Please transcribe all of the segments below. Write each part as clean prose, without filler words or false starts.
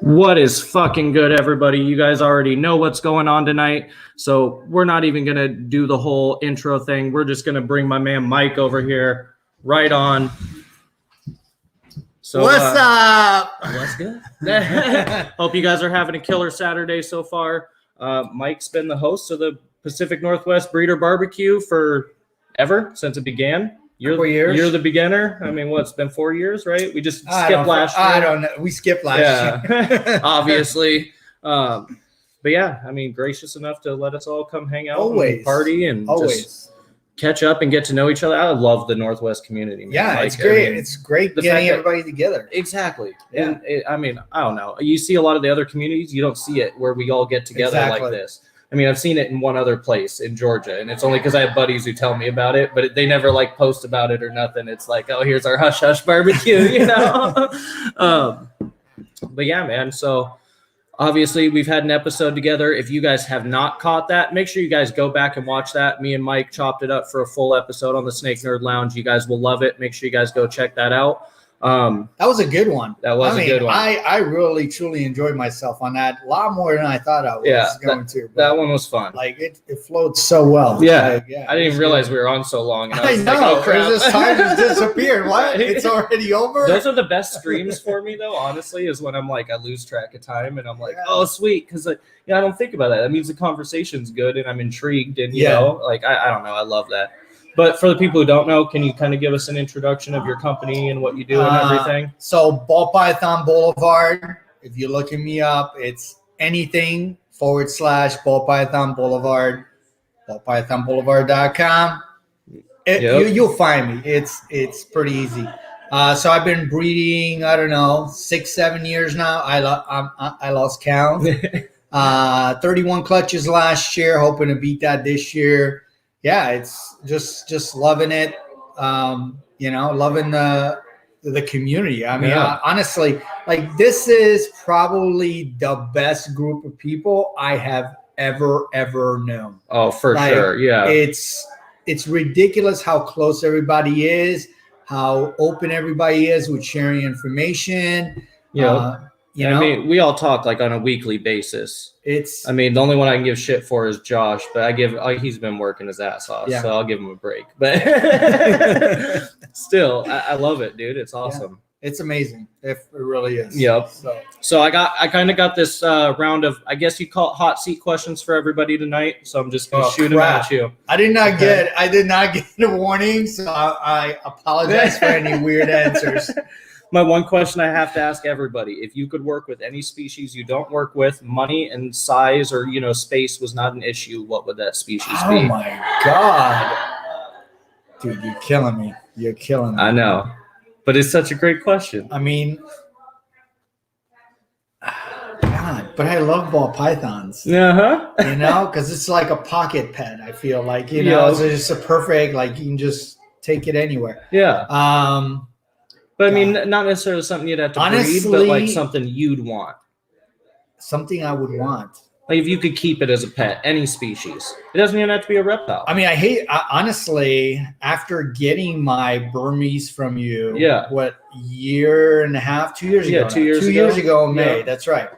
What is fucking good, everybody? You guys already know what's going on tonight, so we're not even going to do the whole intro thing. We're just going to bring my man Mike over here right on. So, what's up? What's good? Hope you guys are having a killer Saturday so far. Mike's been the host of the Pacific Northwest Breeder BBQ for ever, since it began. You're the beginner. I mean, it's been 4 years, right? We just skipped last year. I don't know. We skipped last year. Obviously. But yeah, I mean, gracious enough to let us all come hang out and party and just catch up and get to know each other. I love the Northwest community, man. Yeah, it's great. It's great getting everybody together. Exactly. Yeah. And I don't know. You see a lot of the other communities, you don't see it where we all get together like this. I mean, I've seen it in one other place in Georgia, and it's only because I have buddies who tell me about it, but they never post about it or nothing. It's like, oh, here's our hush hush barbecue, you know? But yeah, man. So obviously we've had an episode together. If you guys have not caught that, make sure you guys go back and watch that. Me and Mike chopped it up for a full episode on the Snake Nerd Lounge. You guys will love it. Make sure you guys go check that out. That was a good one. That was a good one. I really truly enjoyed myself on that. A lot more than I thought I was going to. That one was fun. It flowed so well. Yeah. I didn't even realize we were on so long. And I was like, oh crap. This time just disappeared. What? It's already over? Those are the best streams for me though, honestly, is when I'm I lose track of time and I'm like, oh sweet. Because I don't think about that. That means the conversation's good and I'm intrigued and you know, I don't know. I love that. But for the people who don't know, can you kind of give us an introduction of your company and what you do and everything? So Ball Python Boulevard, if you're looking me up, it's anything / Ball Python Boulevard, ballpythonboulevard.com. You'll find me. It's pretty easy. So I've been breeding, 6-7 years now. I lost count. 31 clutches last year, hoping to beat that this year. Yeah, it's just loving it. Loving the community. I mean, honestly, this is probably the best group of people I have ever known. Oh, for sure. Yeah. It's ridiculous how close everybody is, how open everybody is with sharing information. Yeah. I mean, we all talk on a weekly basis. The only one I can give shit for is Josh, but he's been working his ass off, so I'll give him a break. But still, I love it, dude. It's awesome. Yeah. It's amazing. It really is. Yep. So I kind of got this round of, I guess you call it hot seat questions for everybody tonight. So I'm just gonna shoot them at you. I did not get a warning, so I apologize for any weird answers. My one question I have to ask everybody: if you could work with any species you don't work with, money and size or space was not an issue, what would that species be? Oh my God, dude, you're killing me. I know, but it's such a great question. I mean, God, but I love ball pythons. Because it's like a pocket pet. I feel like it's just a perfect. You can just take it anywhere. Yeah. But I mean, not necessarily something you'd have to breed, but something you'd want. Something I would want. If you could keep it as a pet, any species. It doesn't even have to be a reptile. I mean, honestly, after getting my Burmese from you, what, year and a half, 2 years ago? 2 years ago. 2 years ago in May, that's right.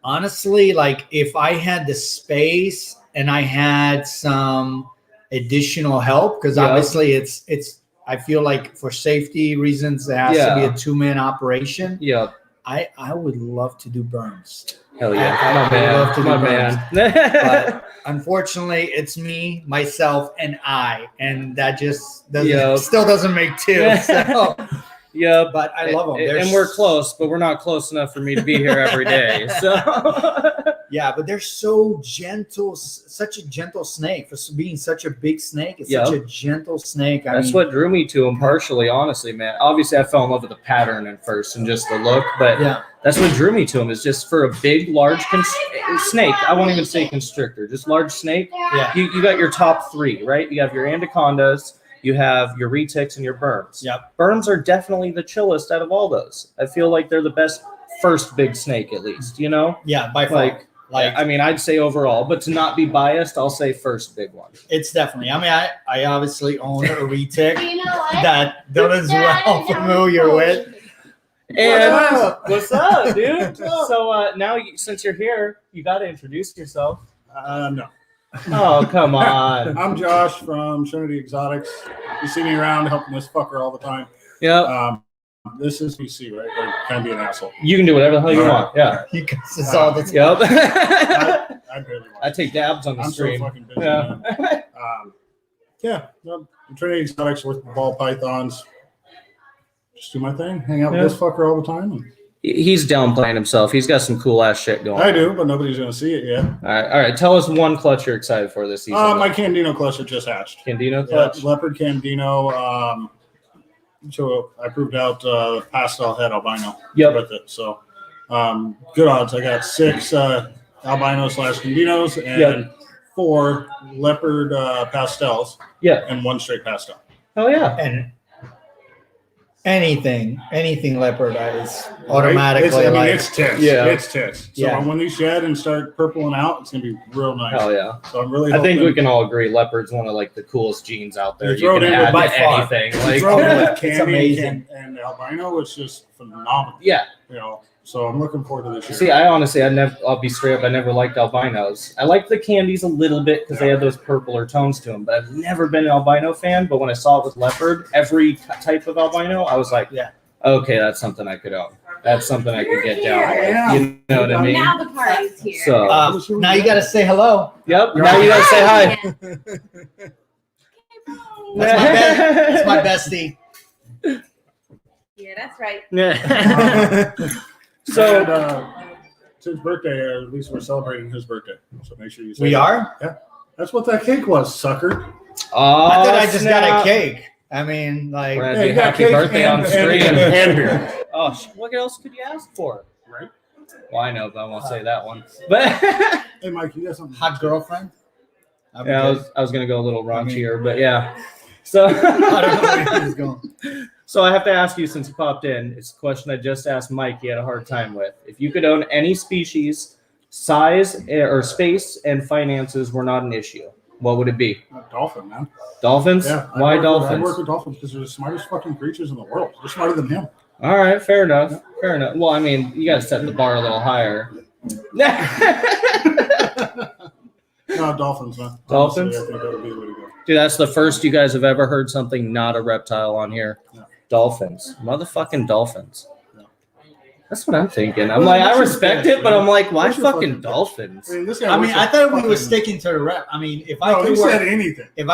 Honestly, if I had the space and I had some additional help, because obviously it's I feel like for safety reasons, it has to be a 2-man operation. Yeah. I would love to do burns. Hell yeah. I would love to do burns. But unfortunately, it's me, myself, and I. And that just still doesn't make two. So. Yeah, but I love them. And we're close, but we're not close enough for me to be here every day. So yeah, but they're so gentle, such a gentle snake. For being such a big snake, it's such a gentle snake. That's what drew me to them partially, honestly, man. Obviously, I fell in love with the pattern at first and just the look, but that's what drew me to them is just for a big, large snake. I won't even say constrictor, just large snake. Yeah. You got your top 3, right? You have your anacondas. You have your retics and your berms. Yep. Berms are definitely the chillest out of all those. I feel like they're the best first big snake, at least, Yeah, by far. I mean, I'd say overall, but to not be biased, I'll say first big one. It's definitely. I mean, I obviously own a retic that Dylan's well familiar with. And what's up, dude? So now, since you're here, you got to introduce yourself. No. Oh, come on. I'm Josh from Trinity Exotics. You see me around helping this fucker all the time. Yep. This is PC, right? Like, kind of be an asshole. You can do whatever the hell you want. Yeah. He cusses all the time. Yep. I barely watch. I take dabs on the I'm stream. so fucking busy. Yeah. Man. Trinity Exotics with ball pythons. Just do my thing. Hang out with this fucker all the time. And He's downplaying himself. He's got some cool ass shit going. I do, but nobody's gonna see it yet. All right. Tell us one clutch you're excited for this season. My Candino clutch that just hatched. Candino clutch. Yeah, leopard Candino. So I proved out pastel head albino with it. So good odds. I got 6 albino / Candinos and 4 leopard pastels. Yeah. And 1 straight pastel. Oh yeah. And anything leopard is automatically it's tits. Yeah. It's tits. So when these shed and start purpling out, it's gonna be real nice. Hell yeah. So I'm really I think we can all agree leopard's one of like the coolest genes out there. You can add by anything. Like throw it with it's candy amazing. and albino, it's just phenomenal. Yeah. You know, so I'm looking forward to this year. See, I'll be straight up. I never liked albinos. I liked the candies a little bit because they had those purpler tones to them, but I've never been an albino fan. But when I saw it with leopard, every type of albino, I was like, okay, that's something I could own. That's something I could get down with. You know what I mean? Now the party's here. So now you got to say hello. Yep. Now you got to say hi. That's my bestie. Yeah, that's right. Yeah. So it's his birthday, or at least we're celebrating his birthday. So make sure you say we are? Yeah. That's what that cake was, sucker. Oh, I thought I just got a cake. I mean, like, you happy birthday on screen. And beer. Oh, what else could you ask for? Right? Well, I know, but I won't say that one. But hey, Mike, you got something? Hot girlfriend? Yeah, I was gonna go a little raunchier, but yeah. So I don't know where he was going. So I have to ask you, since you popped in, it's a question I just asked Mike. He had a hard time with. If you could own any species, size or space and finances were not an issue, what would it be? Dolphin, man. Dolphins? Yeah. Why dolphins? I work with dolphins because they're the smartest fucking creatures in the world. They're smarter than him. All right, fair enough. Yeah. Fair enough. Well, I mean, you got to set the bar a little higher. No, dolphins, man. Dolphins? Honestly, I think that would be the way to go. Dude, that's the first you guys have ever heard something not a reptile on here. Yeah. Dolphins. Motherfucking dolphins. Yeah. That's what I'm thinking. I'm like, I respect it, but I'm like, why fucking dolphins? I thought we were sticking to the rep. I mean, if I could said anything. If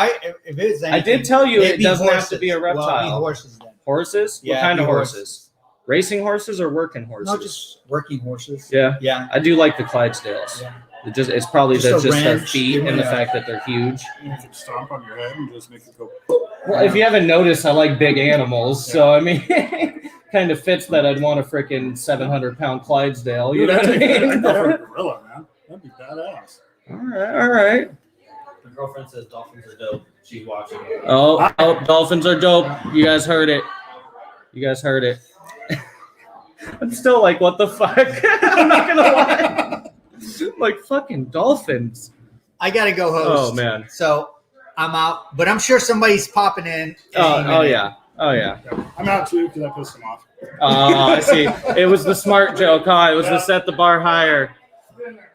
it's anything, I did tell you it doesn't have to be a reptile. Well, I mean horses then. Horses? Yeah, what kind of horses? Racing horses or working horses? No, just working horses. Yeah. Yeah. I do like the Clydesdales. Yeah. It's probably just their feet and the fact that they're huge. You can stomp on your head and just make it go. Well, if you haven't noticed, I like big animals, so I mean, kind of fits that I'd want a freaking 700-pound Clydesdale. You know what I mean? I'd go for a gorilla, man. That'd be badass. All right. My girlfriend says dolphins are dope. She's watching it. Oh, dolphins are dope. You guys heard it. I'm still like, what the fuck? I'm not gonna lie. Like fucking dolphins. I gotta go host. Oh man. So I'm out, but I'm sure somebody's popping in. Oh yeah. I'm out too because I pissed him off. Oh, I see. It was the smart joke, huh? It was to set the bar higher.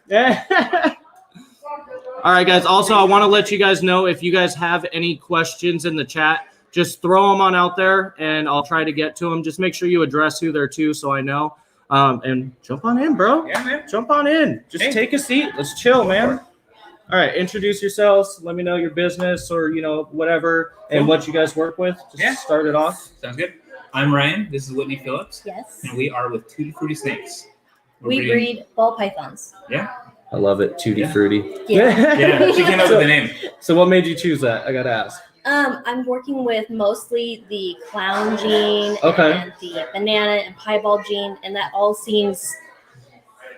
Yeah. All right, guys. Also, I want to let you guys know if you guys have any questions in the chat, just throw them on out there, and I'll try to get to them. Just make sure you address who they're to, so I know. And jump on in, bro. Yeah, man. Jump on in. Just take a seat. Let's chill, man. All right, introduce yourselves. Let me know your business or, whatever and what you guys work with. Just start it off. Sounds good. I'm Ryan. This is Whitney Phillips. Yes. And we are with Tutti Frutti Snakes. We breed ball pythons. Yeah. I love it. Tutti Frutti. Yeah, she came up with the name. So what made you choose that? I got to ask. I'm working with mostly the clown gene and the banana and piebald gene, and that all seems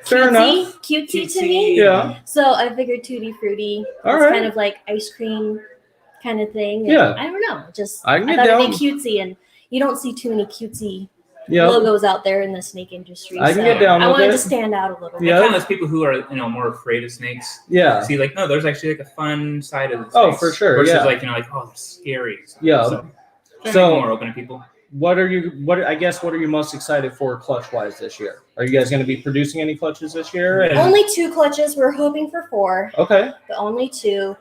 cutesy to me. Yeah. So I figured Tutti Frutti is kind of like ice cream kind of thing. And I don't know. I thought it'd be cutesy, and you don't see too many cutesy logos out there in the snake industry. I can get down with it. I wanted to stand out a little bit. Yeah, kind of those people who are more afraid of snakes. Yeah. See, no, there's actually a fun side of the snakes. Oh, for sure. Versus yeah. Oh, they're scary. Yeah. So more open to people. what are you most excited for clutch wise this year? Are you guys going to be producing any clutches this year? Only 2 clutches. We're hoping for 4. Okay. But only 2.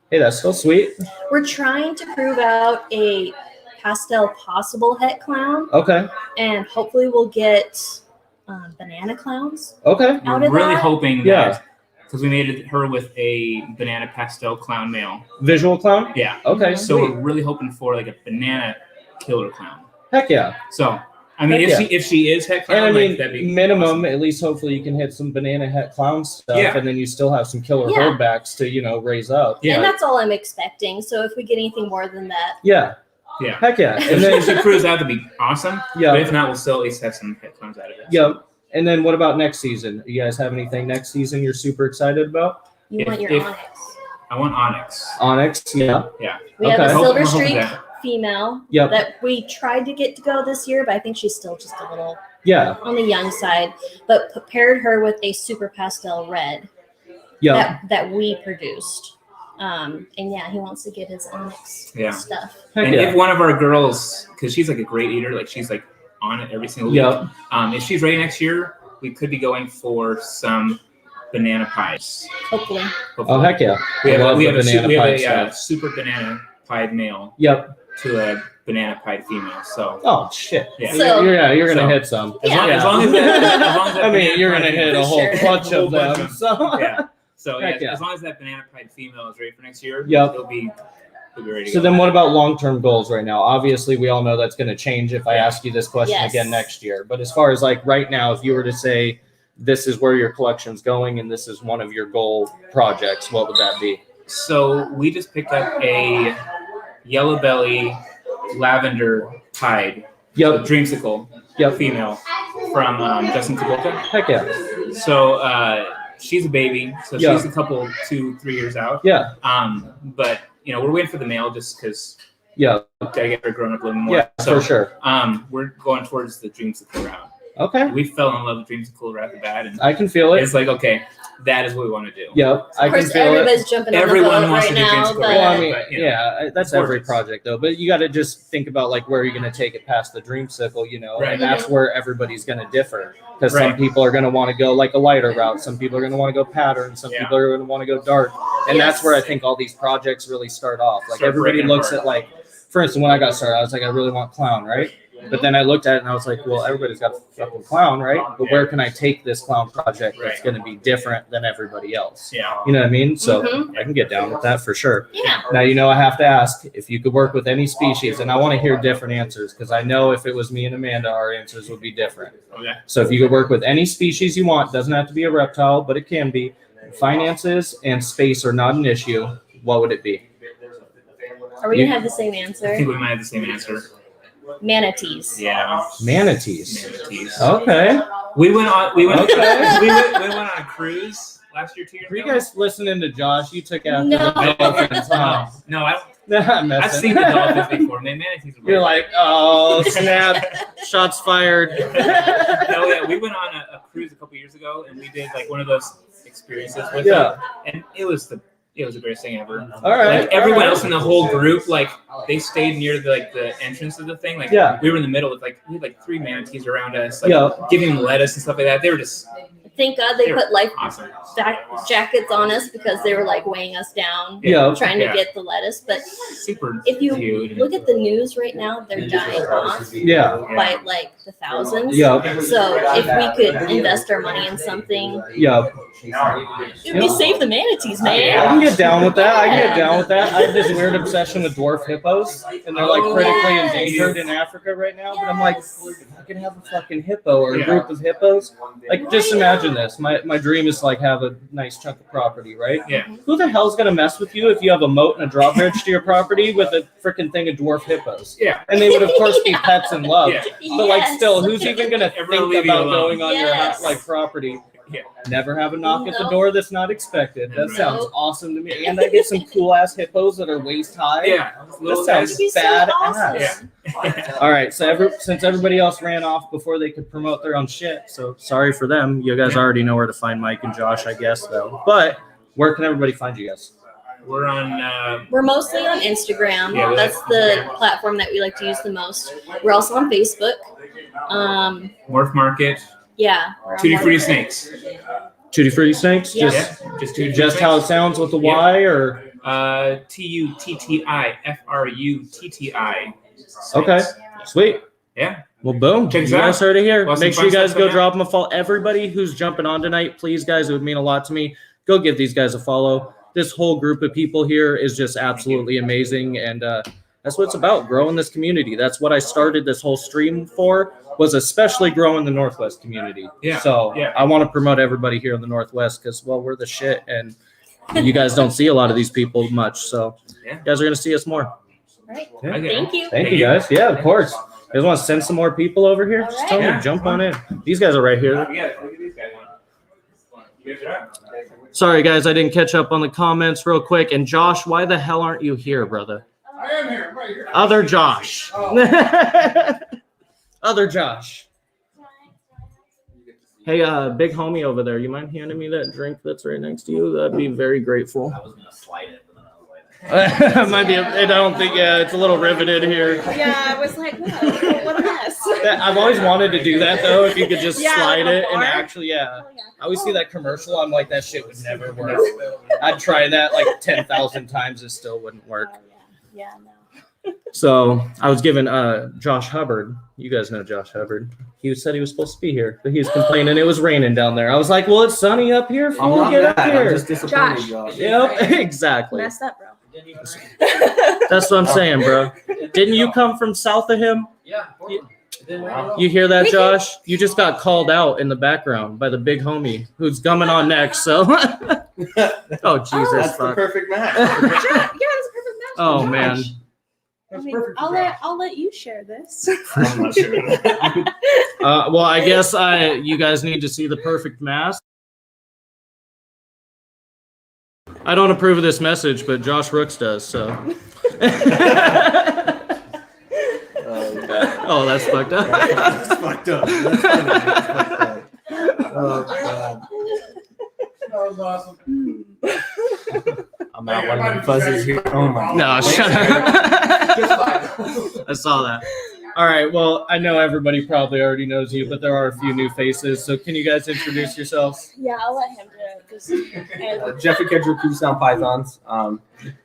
Hey, that's so sweet. We're trying to prove out a pastel possible het clown. Okay. And hopefully we'll get banana clowns. Okay. Out We're of really that. hoping Yeah. that because we made her with a banana pastel clown male. Visual clown? Yeah. Okay. So Sweet. we're really hoping for like a banana killer clown. Heck yeah. So I mean, Heck if she is het clown, And I mean, like, that'd be minimum, awesome. at least hopefully you can hit some banana het clown stuff, Yeah. and then you still have some killer Yeah. holdbacks to, raise up. Yeah. And that's all I'm expecting. So if we get anything more than that, Yeah. Yeah. Heck yeah. And If then, she proves out to be awesome, yeah. but if not, we'll still at least have some het clowns out of it. Yeah. And then what about next season? You guys have anything next season you're super excited about? you want your If- onyx. I want onyx. Onyx, yeah. Yeah. We have a Okay. silver We're hoping streak that- female Yep. that we tried to get to go this year, but I think she's still just a little Yeah. on the young side. But paired her with a super pastel red Yeah. that we produced. And yeah, he wants to get his onyx Yeah. stuff. Heck And yeah. if one of our girls, because she's like a great eater, like she's like on it every single week. Yeah. If she's ready next year, we could be going for some banana pies. Hopefully. Oh, Hopefully. heck yeah. We I have love we the have a, banana we have pie a stuff. super banana pied male Yep. to a banana pied female. So Oh, shit. Yeah. So- You're going to So- hit some. as long, Yeah. as long as that, as long as that I mean, banana you're going to pied hit a female- whole Sure. bunch A whole of bunch them. of So. Yeah. So yeah, Heck yeah. as long as that banana pied female is ready for next year, Yep. it'll be ready to So go. then what about long-term goals right now? Obviously, we all know that's going to change if I ask you this question Yes. again next year. But as far as like right now, if you were to say this is where your collection's going and this is one of your goal projects, what would that be? So we just picked up a yellow belly lavender pied Yep. dreamsicle Yep. female from Justin Tabolka. Heck yeah. So she's a baby, so Yeah. she's a couple 2-3 years out. Yeah. But we're waiting for the male just because Yeah. gotta get her grown up a little more. Yeah, so for sure. we're going towards the dreamsicle route. Okay. We fell in love with dreamsicle right at the bat, and I can feel it. it's like, okay, that is what we want to do. Yep. I Of can course, feel it. everybody's jumping on the Everyone boat wants right to do now, dreamsicle, but Well, I mean, But, yeah, that's every gorgeous. project though. But you got to just think about like where you're going to take it past the dreamsicle, Right. and that's where everybody's going to differ. Because some Right. people are going to want to go like a lighter route, some people are going to want to go pattern, some Yeah. people are going to want to go dark, and Yes. that's where I think all these projects really start off. Like Start everybody breaking looks apart. at like, for instance, when I got started, I was like, I really want clown, right? But then I looked at it and I was like, well, everybody's got a fucking clown, right? But where can I take this clown project that's Right. going to be different than everybody else? Yeah. You know what I mean? So Mhm. I can get down with that for sure. yeah. Now, I have to ask if you could work with any species, and I want to hear different answers because I know if it was me and Amanda, our answers would be different. Okay. So if you could work with any species you want, doesn't have to be a reptile, but it can be. Finances and space are not an issue. What would it be? Are we You- gonna have the same I answer? think we might have the same answer. Manatees. Yeah. Manatees. Manatees. Okay. We went on. We went. Okay. we went on a cruise last year, 2 years Were you ago. guys listening to Josh? You took after No. the dolphins, huh? No, I'm I've messing. seen the dolphins before. Man, manatees are You're like, oh, snap. Shots fired. No, yeah, we went on a cruise a couple years ago, and we did like one of those experiences with Yeah. them, and it was the greatest thing ever. All right. Like everyone all right. else in the whole group, like they stayed near the entrance of the thing. Like Yeah. we were in the middle with we had like 3 manatees around us, like Yeah. giving them lettuce and stuff like that. They were just Thank God they They put life awesome. jackets on us because they were like weighing us down, Yeah. trying to Yeah. get the lettuce. But Super if you cute. look at the news right now, they're dying off Yeah. by like the thousands. Yeah. So if we could invest our money in something, Yeah. we save the manatees, I man. can get down with that. I have this weird obsession with dwarf hippos, and they're like Oh, critically yes. endangered in Africa right now. But I'm like, Yes. I can have a fucking hippo or a Yeah. group of hippos. Like, just imagine this. My dream is to like have a nice chunk of property, right? Yeah. Who the hell's gonna mess with you if you have a moat and a drawbridge to your property with a freaking thing of dwarf hippos? Yeah. And they would of course be pets and loved. Yeah. But like, Yes. still, who's even gonna Everyone think leave you about alone. going on your Yes. like property? Yeah. Never have a knock at the No. door that's not expected. That No. sounds awesome to me. And I get some cool ass hippos that are waist high. Yeah. That Little sounds It'd be so badass. awesome. Yeah. All right, so since everybody else ran off before they could promote their own shit, so sorry for them. You guys Yeah. already know where to find Mike and Josh, I guess, though. But where can everybody find you guys? We're mostly on Instagram. Yeah, that's the platform that we like to use the most. We're also on Facebook. Morph Market. Yeah. Tutti Frutti Snakes. Tutti Frutti Snakes? Yeah. Just how it sounds with the Y, or TUTTIFRUTTI. Okay, sweet. Yeah. Well, boom. Check us You guys out. heard it here. Well, Make some sure you fun guys stuff go coming drop them a follow. Everybody who's jumping on tonight, please, guys, it would mean a lot to me. Go give these guys a follow. This whole group of people here is just absolutely amazing, and that's what it's about, growing this community. That's what I started this whole stream for, was especially growing the Northwest community. Yeah. So Yeah. I want to promote everybody here in the Northwest because, well, we're the shit, and you guys don't see a lot of these people much. So Yeah. you guys are going to see us more. All right. Yeah. Thank you. Thank you, guys. Yeah, of course. You guys want to send some more people over here? Just tell Yeah. me, jump on in. These guys are right here. Look at these guys. You guys are up. Sorry, guys, I didn't catch up on the comments real quick. And Josh, why the hell aren't you here, brother? I am here. I'm right here. Other Josh. Other Josh. Hey, big homie over there, you mind handing me that drink that's right next to you? That'd be very grateful. I was gonna slide it, but then I was like, Might be. I don't think. Yeah, it's a little riveted here. Yeah, I was like, what a mess. I've always wanted to do that though. If you could just Yeah, slide like a it and bar. actually, yeah. Oh, yeah. I always see that commercial. I'm like, that shit would never work. I'd try that like 10,000 times. It still wouldn't work. Oh, yeah. No. So I was given Josh Hubbard. You guys know Josh Hubbard. He said he was supposed to be here, but he was complaining it was raining down there. I was like, well, it's sunny up here. Fool, get up I'm here. just disappointed, Josh. Josh. Yep, exactly. Messed up, bro. That's what I'm saying, bro. Didn't you come from south of him? Yeah. You hear that, Josh? You just got called out in the background by the big homie who's coming on next. So, oh Jesus, That's the fuck. perfect match. Yeah, it's a perfect match. Oh man. I mean, I'll let you share this. I'm not sure. Well, I guess you guys need to see the perfect mask. I don't approve of this message, but Josh Rooks does. So. Oh, that's fucked up. That's fucked up. That's funny. That's fucked up. Oh god. That was awesome. I'm not one of them fuzzes here. Oh my No, shut up. I saw that. All right. Well, I know everybody probably already knows you, but there are a few new faces. So can you guys introduce yourselves? Yeah, I'll let him do it. Jeffrey Kedger, Crew Sound Pythons.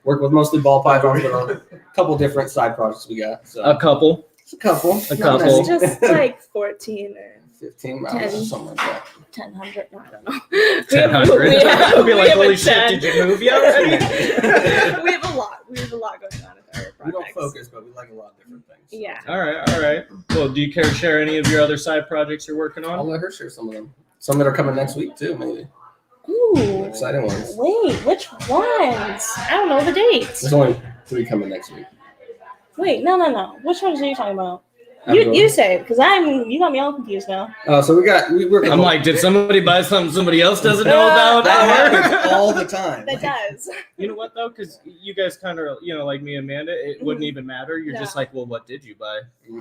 Work with mostly ball pythons, but a couple different side projects we got. So A couple. it's a couple. A Not couple. many. Just like 14 or 15 miles or something like that. 1000. No, I don't know. 1000. I'll be like, holy shit, did you move yet already? We have a lot. We have a lot going on with our projects. We don't focus, but we like a lot of different things. Yeah. All right. Well, do you care to share any of your other side projects you're working I'll on? let her share some of them. Some that are coming next week too, maybe. Ooh. Exciting ones. Wait, which ones? I don't know the dates. There's only 3 coming next week. Wait, no. Which ones are you talking about? You say it, because you got me all confused now. So we work. I'm like, did somebody buy something somebody else doesn't know about? That happens all the time. That does. You know what though? Because you guys kind of, like me and Amanda, it wouldn't even matter. You're just like, well, what did you buy?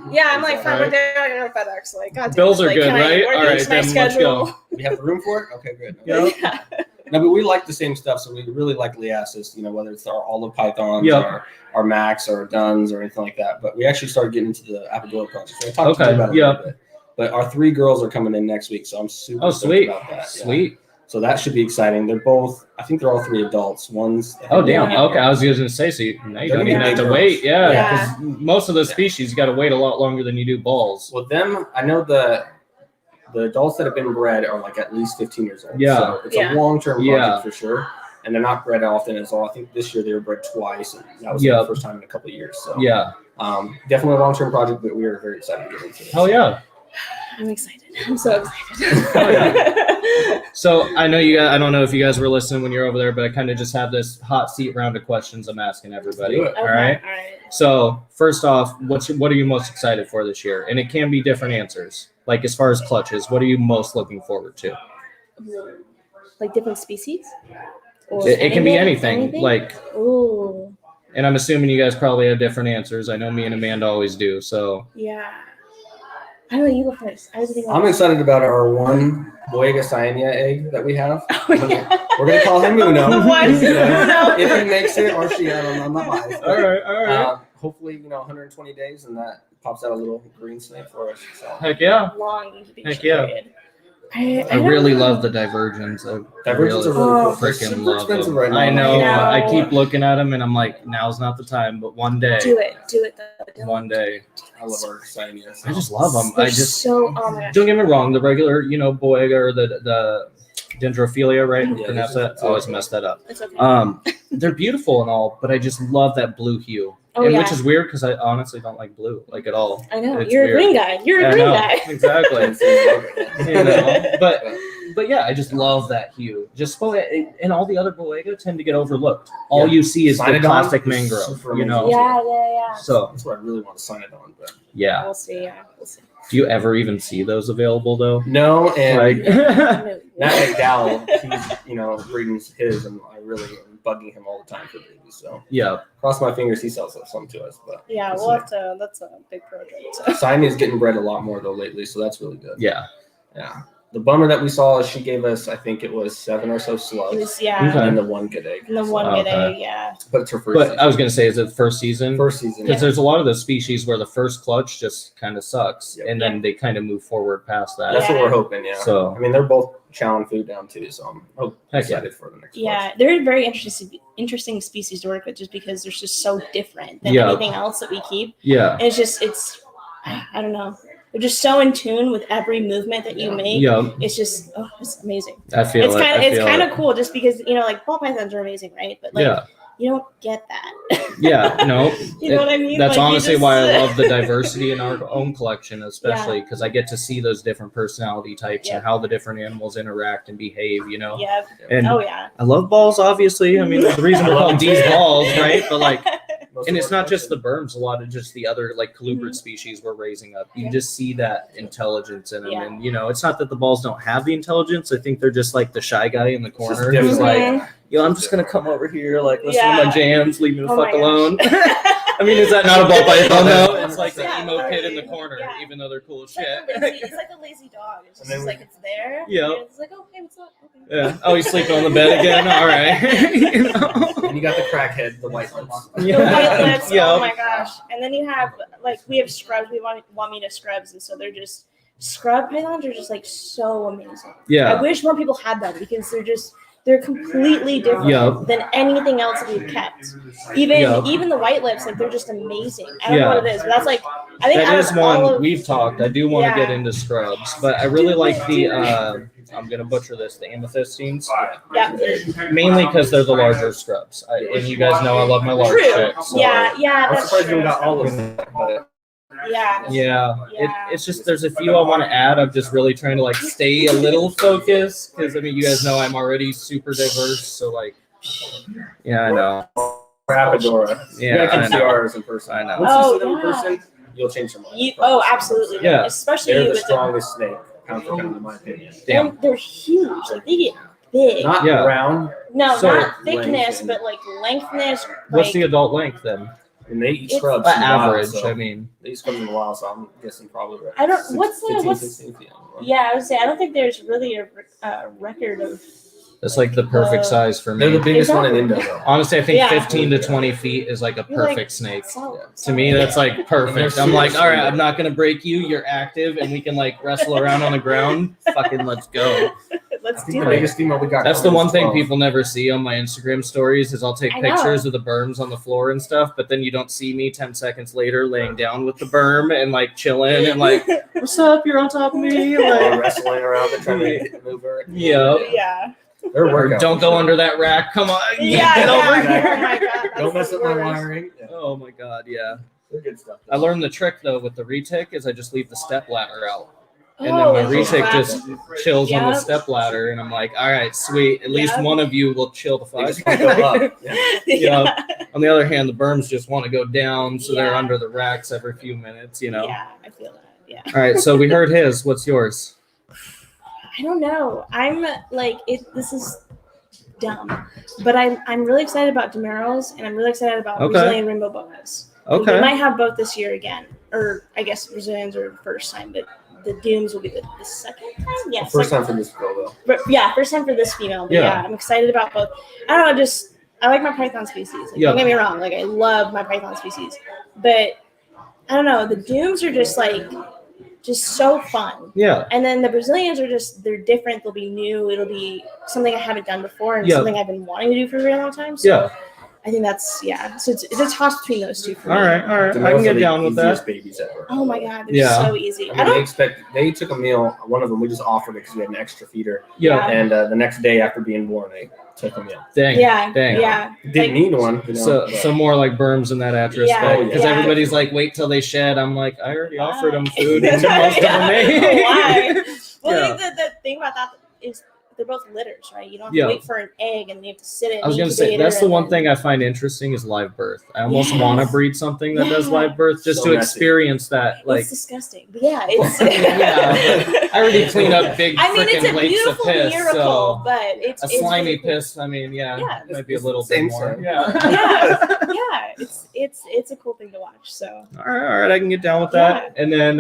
Yeah, I'm like, fine, Right. we're doing it on FedEx. Like, God damn Bills it, are like, good, can I right? work All right, into my then let's schedule? go. We have the room for it? Okay, good. Yeah. Yeah. No, but we like the same stuff, so we really like Liasis, whether it's our olive pythons, Yep. our Max, or Duns, or anything like that. But we actually started getting into the Apodora project. So I talked to Okay, you about it a yeah. little bit. But our 3 girls are coming in next week, so I'm super stoked Sweet. about that. Yeah. Sweet. So that should be exciting. I think they're all 3 adults. One's Oh, damn. Yeah. Okay, I was going to say, so now you don't even have to wait. Yeah, Yeah. because most of those species, you got to wait a lot longer than you do balls. Well, I know the adults that have been bred are like at least 15 years old. Yeah. So it's Yeah. a long-term Yeah. project for sure. And they're not bred often as well. I think this year they were bred twice, and that was Yeah. the first time in a couple of years. So Yeah. definitely a long-term project, but we are very excited to get into it. Hell yeah. I'm excited. I'm so excited. Oh, So I know you guys, I don't know if you guys were listening when you're over there, but I kind of just have this hot seat round of questions I'm asking everybody. Do it. All right. All right. So first off, what are you most excited for this year? And it can be different answers. Like as far as clutches, what are you most looking forward to? Like different species? Or It can be anything. Like, Ooh. and I'm assuming you guys probably have different answers. I know me and Amanda always do. So Yeah. I don't know. You go first. I'm excited about our one Boyega Cyanea egg that we have. Oh, yeah. We're gonna call him Uno. Uno. If he makes it, or she, I'm not biased. All right. Hopefully, 120 days, and that pops out a little green snake for us. So. Heck yeah. Long Heck yeah. I really love the Divergents. Divergents are really cool. Freaking love expensive them. right now. I know. I keep looking at them and I'm like, now's not the time, but one day. Do it though. One day. I love our Cyanea. I just love them. They're so don't get me wrong. The regular, Boyega or the Dendrophilia, right? Yeah, and that's it. I always mess that up. It's okay. They're beautiful and all, but I just love that blue hue. Which is weird because I honestly don't like blue like at all. I know. It's You're weird. a green guy. You're a green guy. Exactly. But yeah, I just love that hue. Just and all the other Boyega tend to get overlooked. All you see is the classic mangrove. Yeah. So that's what I really want to sign it on. But yeah, we'll see. Do you ever even see those available though? No, and Matt McDowell, he's breeding his, and I really am bugging him all the time for babies. So yeah, cross my fingers, he sells some to us. But yeah, we'll have to. That's a big project. Siamese is getting bred a lot more though lately, so that's really good. Yeah. The bummer that we saw is she gave us, I think it was 7 or so slugs. And the one good egg. And the one good egg, yeah. But it's her first season. I was going to say, is it first season? First season. Because there's a lot of those species where the first clutch just kind of sucks. Yep. And then they kind of move forward past that. That's what we're hoping, yeah. So, I mean, they're both chowing food down too, so I'm excited for the next one. They're very interesting species to work with just because they're just so different than anything else that we keep. Yeah. And it's I don't know. They're just so in tune with every movement that you make. Yeah. It's just it's amazing. I feel it's kind of cool just because like ball pythons are amazing, right? But you don't get that. You know what I mean? That's honestly why I love the diversity in our own collection, especially because I get to see those different personality types and how the different animals interact and behave. Yeah. And I love balls, obviously. I mean, there's the reason we're calling these balls, right? But and it's not just the berms, a lot of just the other colubrid species we're raising up. You just see that intelligence in them. And, it's not that the balls don't have the intelligence. I think they're just the shy guy in the corner who's I'm just going to come over here, listen to my jams, leave me the fuck alone. I mean, is that not a ball python though? It's like the emo kid in the corner, even though they're cool as shit. It's like a lazy dog. It's just it's there. Yeah. It's like, oh, hey, what's up? Okay. Yeah. Oh, he's sleeping on the bed again? All right. And you got the crackhead, the white lips. The white lips. Oh my gosh. And then you have we have scrubs. We want me to scrubs, and so they're just scrub pythons are just so amazing. Yeah. I wish more people had them because they're completely different than anything else that we've kept. Even the white lips, they're just amazing. I don't know what it is, but that's I think that is one we've talked. I do want to get into scrubs, but I really like the I'm gonna butcher this, the amethystines. Yeah. Mainly because they're the larger scrubs. And you guys know I love my large chicks. So. Yeah, I'm that's surprised true. you got all of them. Yeah. It's just there's a few I want to add. I'm just really trying to stay a little focused because you guys know I'm already super diverse. So I know. Rapidora. Yeah, you can see ours in person. I know. Once you see them in person, you'll change your mind. Absolutely. Yeah. Especially they're the with strongest snake, pound for pound, in my opinion. And they're huge. They get big. Not round. No, not thickness, but lengthness. What's the adult length then? And they eat scrubs. Average, so they eat scrubs in a while, so I'm guessing probably. I don't. What's 16, yeah, I would say I don't think there's really a record of. That's the perfect size for me. They're the biggest one in Indo, though. Honestly, I think 15 to 20 feet is a perfect snake. To me, that's perfect. I'm all right, I'm not going to break you. You're active, and we can wrestle around on the ground. Fucking let's go. Let's do the biggest female we got. That's the one thing people never see on my Instagram stories is I'll take pictures of the berms on the floor and stuff, but then you don't see me 10 seconds later laying down with the berm and chilling and what's up? You're on top of me. Wrestling around and trying to move her. Yeah. Don't go under that rack. Come on. Get over here. Oh my god. Don't mess with my wiring. Oh my god, yeah. They're good stuff. I learned the trick though with the retic is I just leave the step ladder out. And then my retic just chills on the step ladder, and I'm all right, sweet. At least one of you will chill the fuck. On the other hand, the berms just want to go down, so they're under the racks every few minutes, Yeah, I feel that. Yeah. All right, so we heard his. What's yours? I don't know. I'm this is dumb, but I'm really excited about Demerals, and I'm really excited about Brazilian rainbow boas. Okay. We might have both this year again, or I guess Brazilians are the first time, but the dooms will be the second time. Yeah, first time for this girl though. But yeah, first time for this female. But yeah, I'm excited about both. I don't know, just I like my python species. Like, don't get me wrong, like I love my python species, but I don't know, the dooms are just so fun. Yeah. And then the Brazilians are they're different. They'll be new. It'll be something I haven't done before and something I've been wanting to do for a very long time. So I think that's So it's a toss between those two for me. All right. I can get down with that. Babies ever. Oh my god, they're so easy. I mean, they took a meal. One of them we just offered it because we had an extra feeder. Yeah. And the next day after being born, they took a meal. Dang. Yeah. Didn't need one. So more like berms in that retrospect because everybody's like, wait till they shed. I'm like, I already offered them food and most of them ate. Why? Well, the thing about that is they're both litters, right? You don't have to wait for an egg and then you have to sit it. I was going to say, that's the one thing I find interesting is live birth. I almost want to breed something that does live birth just to experience that. Like, it's disgusting. But yeah, it's. I already clean up big it's a lakes beautiful of piss. miracle, So but it's a slimy really cool. piss. I mean, it might be a little bit more. It's a cool thing to watch. So. All right, I can get down with that. And then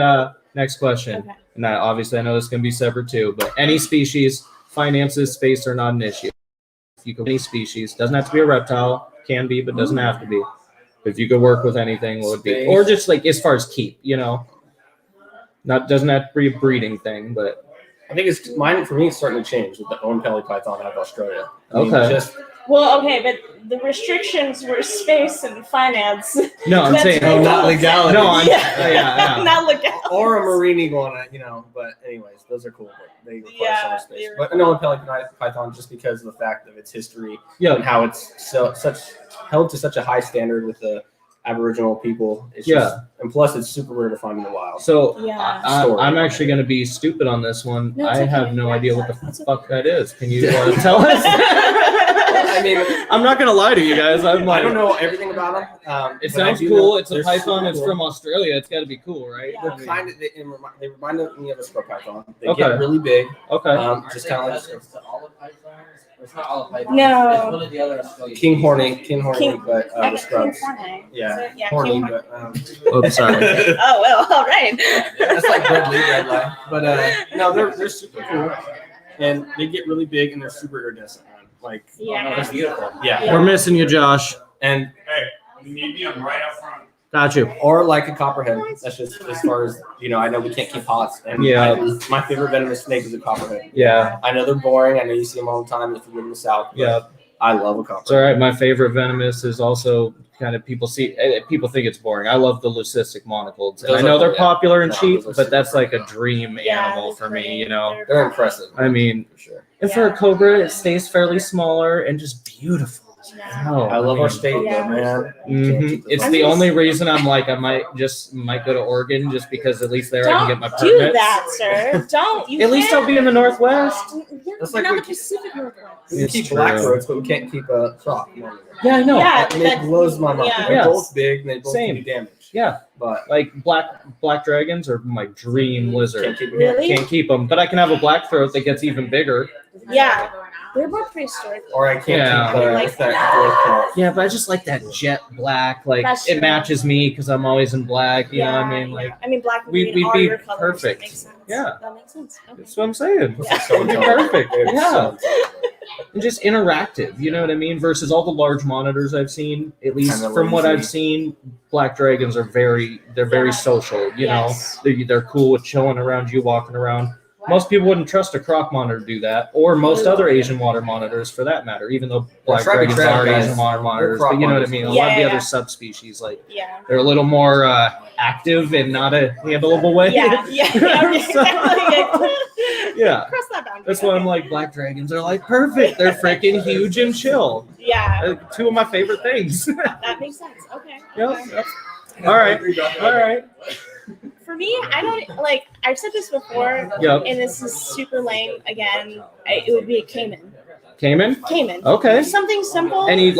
next question. Okay. And obviously, I know this can be separate too, but any species. Finances, space are not an issue. If you could any species, doesn't have to be a reptile, can be, but doesn't have to be. If you could work with anything, what would be? Or just like as far as keep, doesn't have to be a breeding thing, but I think it's mine for me. It's starting to change with the own Pelly Python out of Australia. Well, okay, but the restrictions were space and finance. No, I'm saying not legality. No, not legality. Or a marine iguana, But anyways, those are cool. But they require so much space. But an own Pelly Python, just because of the fact of its history and how it's held to such a high standard with the Aboriginal people. It's just, and plus it's super rare to find in the wild. So I'm actually going to be stupid on this one. No, I have no idea what the fuck that is. Can you tell us? I mean, I'm not going to lie to you guys. I don't know everything about them. It sounds cool. It's a python. It's from Australia. It's got to be cool, right? Yeah. They remind me of a scrub python. They get really big. Okay. Just kind of like it's not all pythons. No. It's one of the other Australian. King horny, but the scrubs. Yeah, horny, but oops, sorry. Oh well, all right. That's like red light. But no, they're super cool, and they get really big and they're super iridescent. Like that's beautiful. We're missing you, Josh. And hey, you need me. I'm right up front. Got you. Or like a copperhead. That's just as far as I know we can't keep hots. And my favorite venomous snake is a copperhead. Yeah. I know they're boring. I know you see them all the time if you live in the south. Yeah. I love a copperhead. It's all right. My favorite venomous is also kind of people think it's boring. I love the leucistic monocleds. And I know they're popular and cheap, but that's like a dream animal for me, They're impressive. I mean, for sure. And for a cobra, it stays fairly smaller and just beautiful. I love our state, though, man. Mm-hmm. It's the only reason I'm like I might go to Oregon just because at least there I can get my permits. Don't do that, sir. Don't. At least I'll be in the Northwest. That's like not the Pacific Northwest. We can keep black roads, but we can't keep a crop. Yeah, I know. Yeah, and it blows my mind. Yeah. They're both big and they both can do damage. Yeah, but like black dragons are my dream lizard. Really? Can't keep them, but I can have a black throat that gets even bigger. Yeah. They're both prehistoric. Or I can't keep that. Yeah, but I just like that jet black. Like it matches me because I'm always in black. You know what I mean? Like black and we'd green are be your colors. perfect. That makes sense. Yeah, that makes sense. Okay. That's what I'm saying. Yeah. It'd be perfect. Yeah. And just interactive, you know what I mean? Versus all the large monitors I've seen, at least from what I've seen, black dragons are very social. You know, they're cool with chilling around you, walking around. Most people wouldn't trust a croc monitor to do that, or most other Asian water monitors for that matter, even though black dragons are Asian water monitors. But you know what I mean? A lot of the other subspecies, like they're a little more active and not a handleable way. Yeah. Cross that boundary. That's why I'm like, black dragons are like perfect. They're freaking huge and chill. Yeah. Two of my favorite things. That makes sense. Okay. Yep. All right. For me, I don't like. I've said this before, and this is super lame. Again, it would be a caiman. Caiman. Okay. Something simple. Any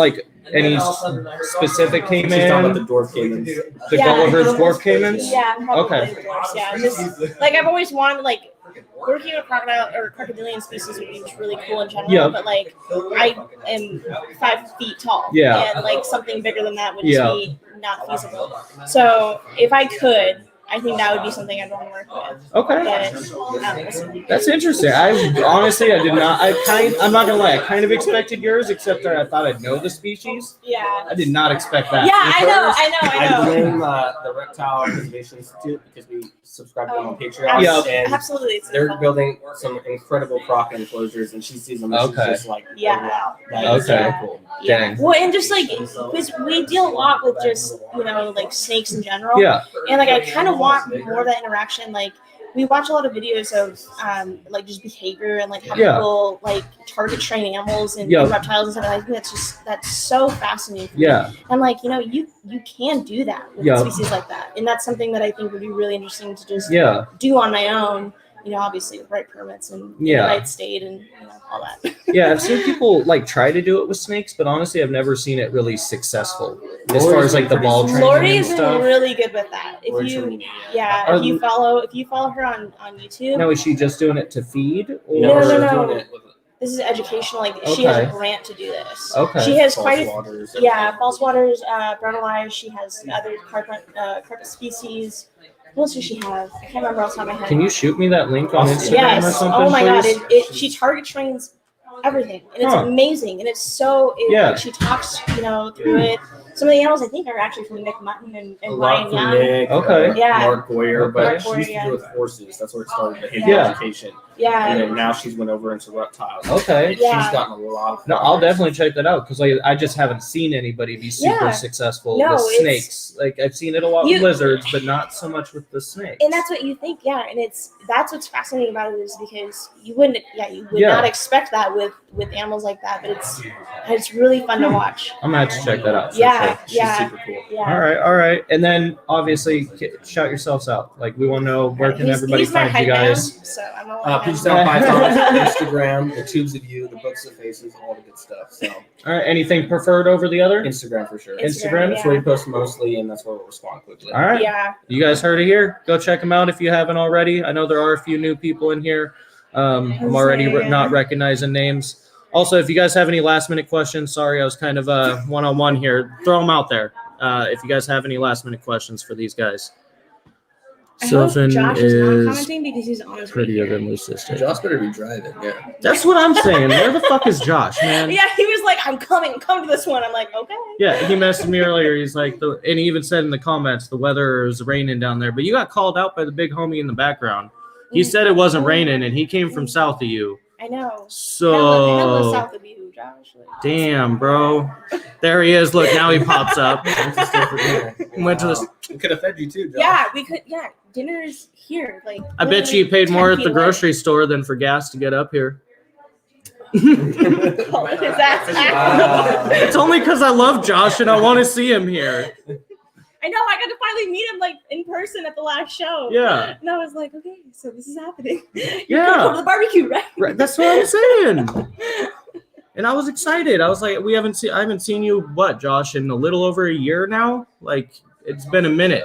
specific caiman? She's talking about the dwarf caimans. The Gulliver's dwarf caimans. Yeah. Probably Okay. Dwarfs, yeah. Just like I've always wanted, working with crocodile or crocodilian species would be really cool in general. But I am 5 feet tall. Yeah. And something bigger than that would just be not feasible. So if I could, I think that would be something I'd want to work with. Okay. That's interesting. I did not. I'm not gonna lie. I kind of expected yours, except that I thought I'd know the species. Yeah. I did not expect that. Yeah, I know. I blame the Reptile Conservation Institute because we subscribe to them on Patreon. Yeah, absolutely. They're building some incredible croc enclosures, and she sees them. And she's just like, wow, that is so cool. Yeah. Well, and just like, because we deal a lot with just, like snakes in general. Yeah. And like, I kind of want more of that interaction. Like, we watch a lot of videos of like just behavior and like how people like target train animals and reptiles and stuff. And I think that's so fascinating. Yeah. And like, you can do that with species like that. And that's something that I think would be really interesting to just do on my own. Obviously with right permits and the right state and all that. Yeah, I've seen people like try to do it with snakes, but honestly, I've never seen it really successful as far as like the ball training Lori and is stuff. Really good with that. If you follow her on YouTube. Now, is she just doing it to feed? Or? No. This is educational. Like she has a grant to do this. Okay. She has false waters, brown eyes. She has other carpet species. What else does she have? I can't remember off the top of my head. Can you shoot me that link on Instagram or something? Oh my please? God! She target trains everything, and it's amazing, and it's so. Like, she talks, through it. Some of the animals I think are actually from Nick Mutton and Ryan Young. Nick, Mark Boyer, but she used to do it with horses. That's where it started, behavior education. Yeah. And then now she's went over into reptiles. Okay. She's gotten a lot of I'll definitely check that out because I just haven't seen anybody be super successful with snakes. Like I've seen it a lot with lizards, but not so much with the snakes. And that's what you think, and that's what's fascinating about it is because you would not expect that with animals like that, but it's really fun to watch. I'm gonna have to check that out. She's super cool. Yeah. All right. And then obviously shout yourselves out. Like we want to know where can everybody find you guys. Man, so I'm Peace out, Python, Instagram, the tubes of you, the books of faces, all the good stuff. So, all right. Anything preferred over the other? Instagram for sure. Instagram. That's where we post mostly, and that's where we'll respond quickly. All right. Yeah. You guys heard it here. Go check them out if you haven't already. I know there are a few new people in here. I'm already not recognizing names. Also, if you guys have any last minute questions, sorry, I was kind of one-on-one here. Throw them out there. If you guys have any last minute questions for these guys. Sylvan Josh is not commenting because he's on his prettier than Lucistic. Josh better be driving, yeah. That's what I'm saying. Where the fuck is Josh, man? Yeah, he was like, I'm coming. Come to this one. I'm like, okay. Yeah, he messaged me earlier. He's like, and he even said in the comments, the weather is raining down there. But you got called out by the big homie in the background. He said it wasn't raining, and he came from south of you. I know. So, south of you, Josh. Damn, bro. There he is. Look, now he pops up. Went to the. We could have fed you too, Josh. Yeah, we could. Yeah, dinner is here. Like, I bet you paid more at the grocery store than for gas to get up here. It's only because I love Josh and I want to see him here. I know. I got to finally meet him like in person at the last show. Yeah. And I was like, okay, so this is happening. Yeah. Come to the barbecue, right? That's what I'm saying. And I was excited. I was like, I haven't seen you, what, Josh, in a little over a year now? Like, it's been a minute.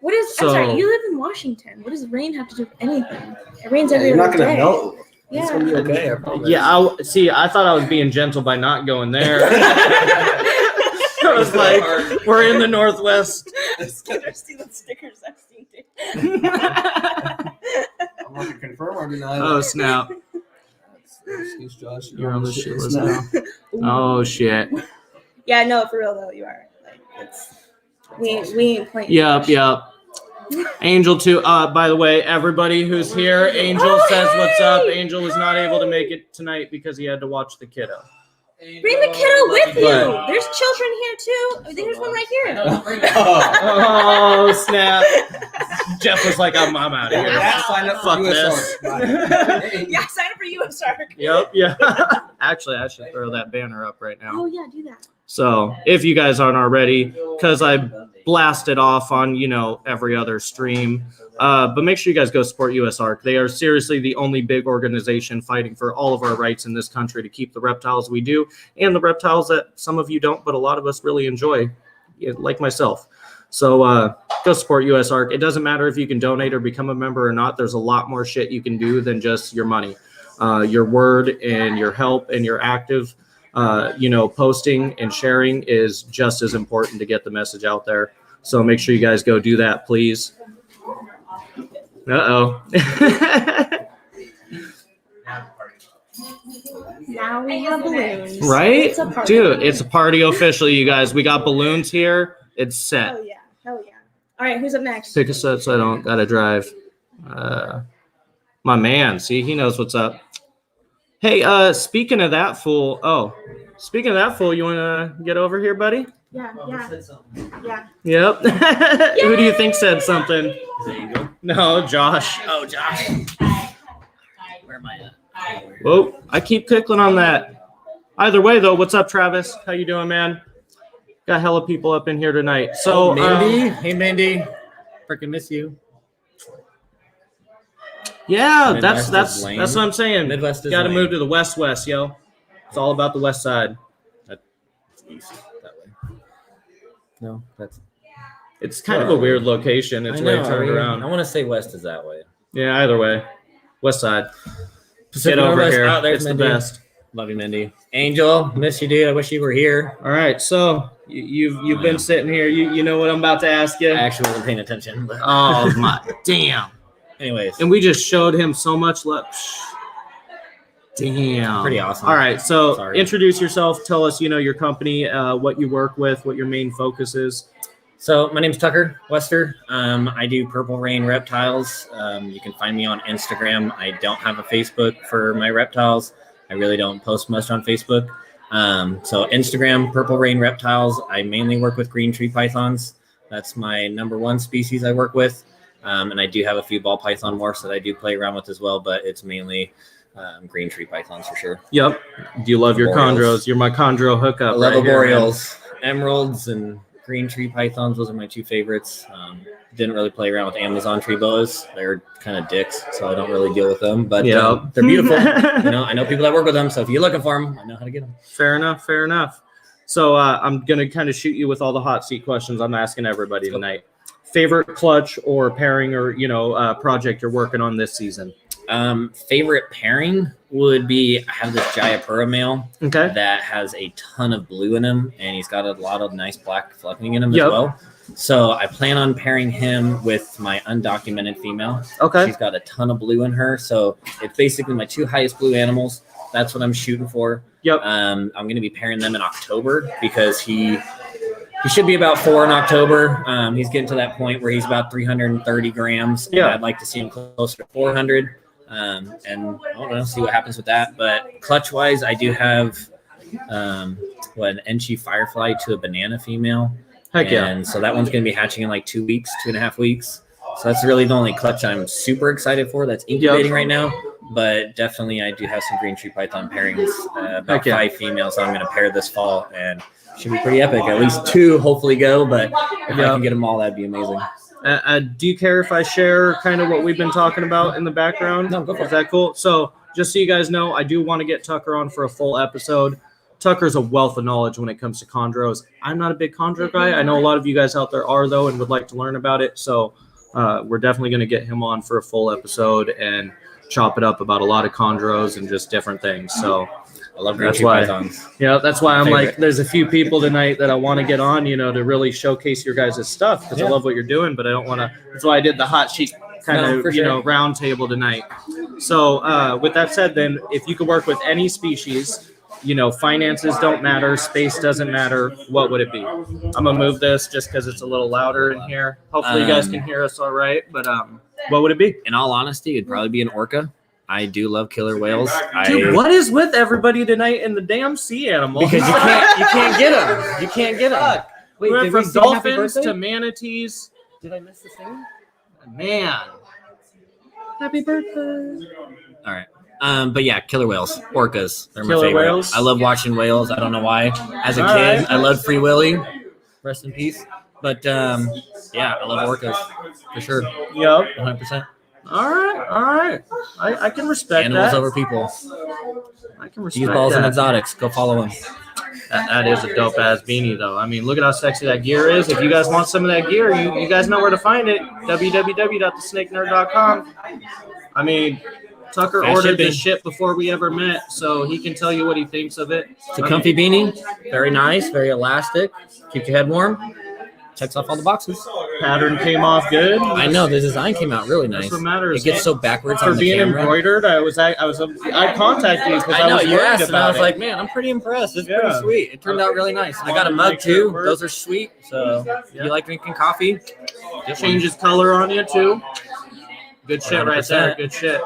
I'm sorry, you live in Washington. What does rain have to do with anything? It rains every day. You're not going to melt. Yeah. It's going to be okay, I promise. Yeah, I thought I was being gentle by not going there. I was like, we're in the Northwest. See the stickers I've seen too. I'm going to confirm or deny. Oh, snap. Excuse Josh. You're on the shit list now. Oh, shit. Yeah, no, for real though, you are. Like, we ain't playing. Yep. Angel too. By the way, everybody who's here, Angel says what's up. Angel was not able to make it tonight because he had to watch the kiddo. Bring the kiddo with you. There's children here too. There's one right here. Oh, snap. Jeff was like, I'm out of here. Sign up Fuck for this. Yeah, sign up for USARK. Yep, yeah. Actually, I should throw that banner up right now. Oh, yeah, do that. So if you guys aren't already, because I blasted off on, every other stream. But make sure you guys go support USARK. They are seriously the only big organization fighting for all of our rights in this country to keep the reptiles we do and the reptiles that some of you don't, but a lot of us really enjoy, like myself. So go support USARK. It doesn't matter if you can donate or become a member or not. There's a lot more shit you can do than just your money. Your word and your help and your active, posting and sharing is just as important to get the message out there. So make sure you guys go do that, please. Uh-oh. Now we have balloons. Right? It's a party. Dude, it's a party officially, you guys. We got balloons here. It's set. Oh, yeah. Hell yeah. All right, who's up next? Pick us up so I don't got to drive. My man. See, he knows what's up. Hey, speaking of that fool. You want to get over here, buddy? Yeah. Yep. Who do you think said something? Is it Eagle? No, Josh. Oh, Josh. Where am I at? Whoa, I keep clicking on that. Either way, though, what's up, Travis? How you doing, man? Got hella people up in here tonight. So, Mindy. Hey, Mindy. Freaking miss you. Yeah, that's what I'm saying. Midwest is got to lame. move to the west, yo. It's all about the west side. That's east that way. No, that's. It's kind of a weird location. It's way turned around. I want to say west is that way. Yeah, either way, west side. Pacific Get over Northwest. here. Oh, there's It's Mindy. the best. Love you, Mindy. Angel, miss you, dude. I wish you were here. All right, so you've been sitting here. You know what I'm about to ask you. I actually wasn't paying attention. But Oh my damn! anyways, And we just showed him so much love. Damn. pretty awesome. All right, so Sorry. introduce yourself. Tell us, your company, what you work with, what your main focus is. So my name's Tucker Wester. I do Purple Rain reptiles. You can find me on Instagram. I don't have a Facebook for my reptiles. I really don't post much on Facebook. So Instagram, Purple Rain reptiles. I mainly work with green tree pythons. That's my number one species I work with. And I do have a few ball python morphs that I do play around with as well, but it's mainly green tree pythons for sure. Yep. Do you love your Boreals. chondros? You're my chondro hookup. I love right here, man. boreals, emeralds, and green tree pythons. Those are my two favorites. Didn't really play around with Amazon tree boas. They're kind of dicks, so I don't really deal with them. But Yep. they're beautiful. I know people that work with them. So if you're looking for them, I know how to get them. Fair enough. So I'm going to kind of shoot you with all the hot seat questions I'm asking everybody tonight. Favorite clutch or pairing or, project you're working on this season? Favorite pairing would be, I have this Jayapura male Okay. that has a ton of blue in him, and he's got a lot of nice black fluffing in him as Yep. well. So I plan on pairing him with my undocumented female. Okay. She's got a ton of blue in her. So it's basically my two highest blue animals. That's what I'm shooting for. Yep. I'm going to be pairing them in October because he should be about 4 in October. He's getting to that point where he's about 330 grams. Yeah. And I'd like to see him closer to 400. And I don't know, see what happens with that. But clutch wise, I do have an Enchi Firefly to a banana female. Heck yeah. And so that one's going to be hatching in like 2 weeks, 2.5 weeks. So that's really the only clutch I'm super excited for that's incubating right now. But definitely I do have some green tree python pairings, about Heck yeah. 5 females I'm going to pair this fall, and should be pretty epic. At least 2 hopefully go, but if I can get them all, that'd be amazing. Do you care if I share kind of what we've been talking about in the background? No, go for it. Is that cool? So just so you guys know, I do want to get Tucker on for a full episode. Tucker's a wealth of knowledge when it comes to chondros. I'm not a big chondro guy. I know a lot of you guys out there are, though, and would like to learn about it. So we're definitely going to get him on for a full episode and chop it up about a lot of chondros and just different things. So I love green tree pythons. Yeah, that's why I'm Favorite. like, there's a few people tonight that I want to get on, to really showcase your guys' stuff because I love what you're doing, but I don't want to. That's why I did the hot sheet kind of, round table tonight. So with that said, then if you could work with any species, finances don't matter, space doesn't matter, what would it be? I'm gonna move this just because it's a little louder in here. Hopefully you guys can hear us all right, but what would it be? In all honesty, it'd probably be an orca. I do love killer whales. Dude, what is with everybody tonight in the damn sea animals? Because you can't get them. You can't get them. We went from dolphins to manatees. Did I miss the thing? Man. Happy birthday. All right. But yeah, killer whales, orcas. They're my Killer favorite. whales? I love watching whales. I don't know why. As a All kid, right. I loved Free Willy. Rest in peace. But yeah, I love orcas for sure. Yep. 100%. All right. I can respect Animals that. over people. I can respect Use balls and that. exotics. Go follow them. That is a dope ass beanie, though. I mean, look at how sexy that gear is. If you guys want some of that gear, you guys know where to find it. www.thesnakenerd.com. I mean, Tucker Fast ordered shipping. this shit before we ever met, so he can tell you what he thinks of it. It's a comfy beanie. Very nice. Very elastic. Keeps your head warm. checks off all the boxes. Pattern came off good. I know the design came out really nice. That's what matters. It gets so backwards for on the being camera. Embroidered. I contacted you because I know was you worried asked, and I was about like, man, I'm pretty impressed. It's pretty sweet. It turned out really nice. I got a mug too. Those are sweet. So if you like drinking coffee, it changes color on you too. Good shit 100%. Right there. Good shit.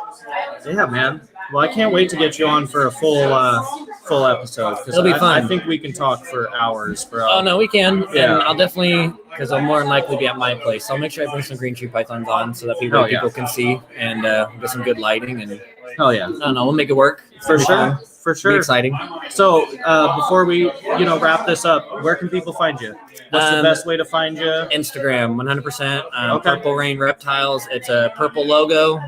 Yeah, man. Well, I can't wait to get you on for a full episode because it'll be fun. I think we can talk for hours, bro. Oh no, we can. Yeah, and I'll definitely because I'll more than likely be at my place. So I'll make sure I bring some green tree pythons on so that people can see and get some good lighting and. Hell yeah! No, we'll make it work for sure. For sure. Be exciting. So before we wrap this up, where can people find you? What's the best way to find you? Instagram, 100%. Purple Rain Reptiles. It's a purple logo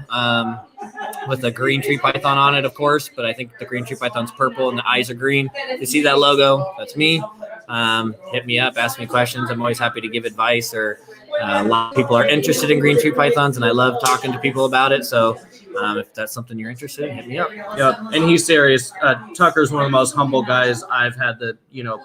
with a green tree python on it, of course. But I think the green tree python's purple and the eyes are green. You see that logo? That's me. Hit me up, ask me questions. I'm always happy to give advice. Or a lot of people are interested in green tree pythons, and I love talking to people about it. So. If that's something you're interested in, hit me up. Yep, and he's serious. Tucker's one of the most humble guys I've had the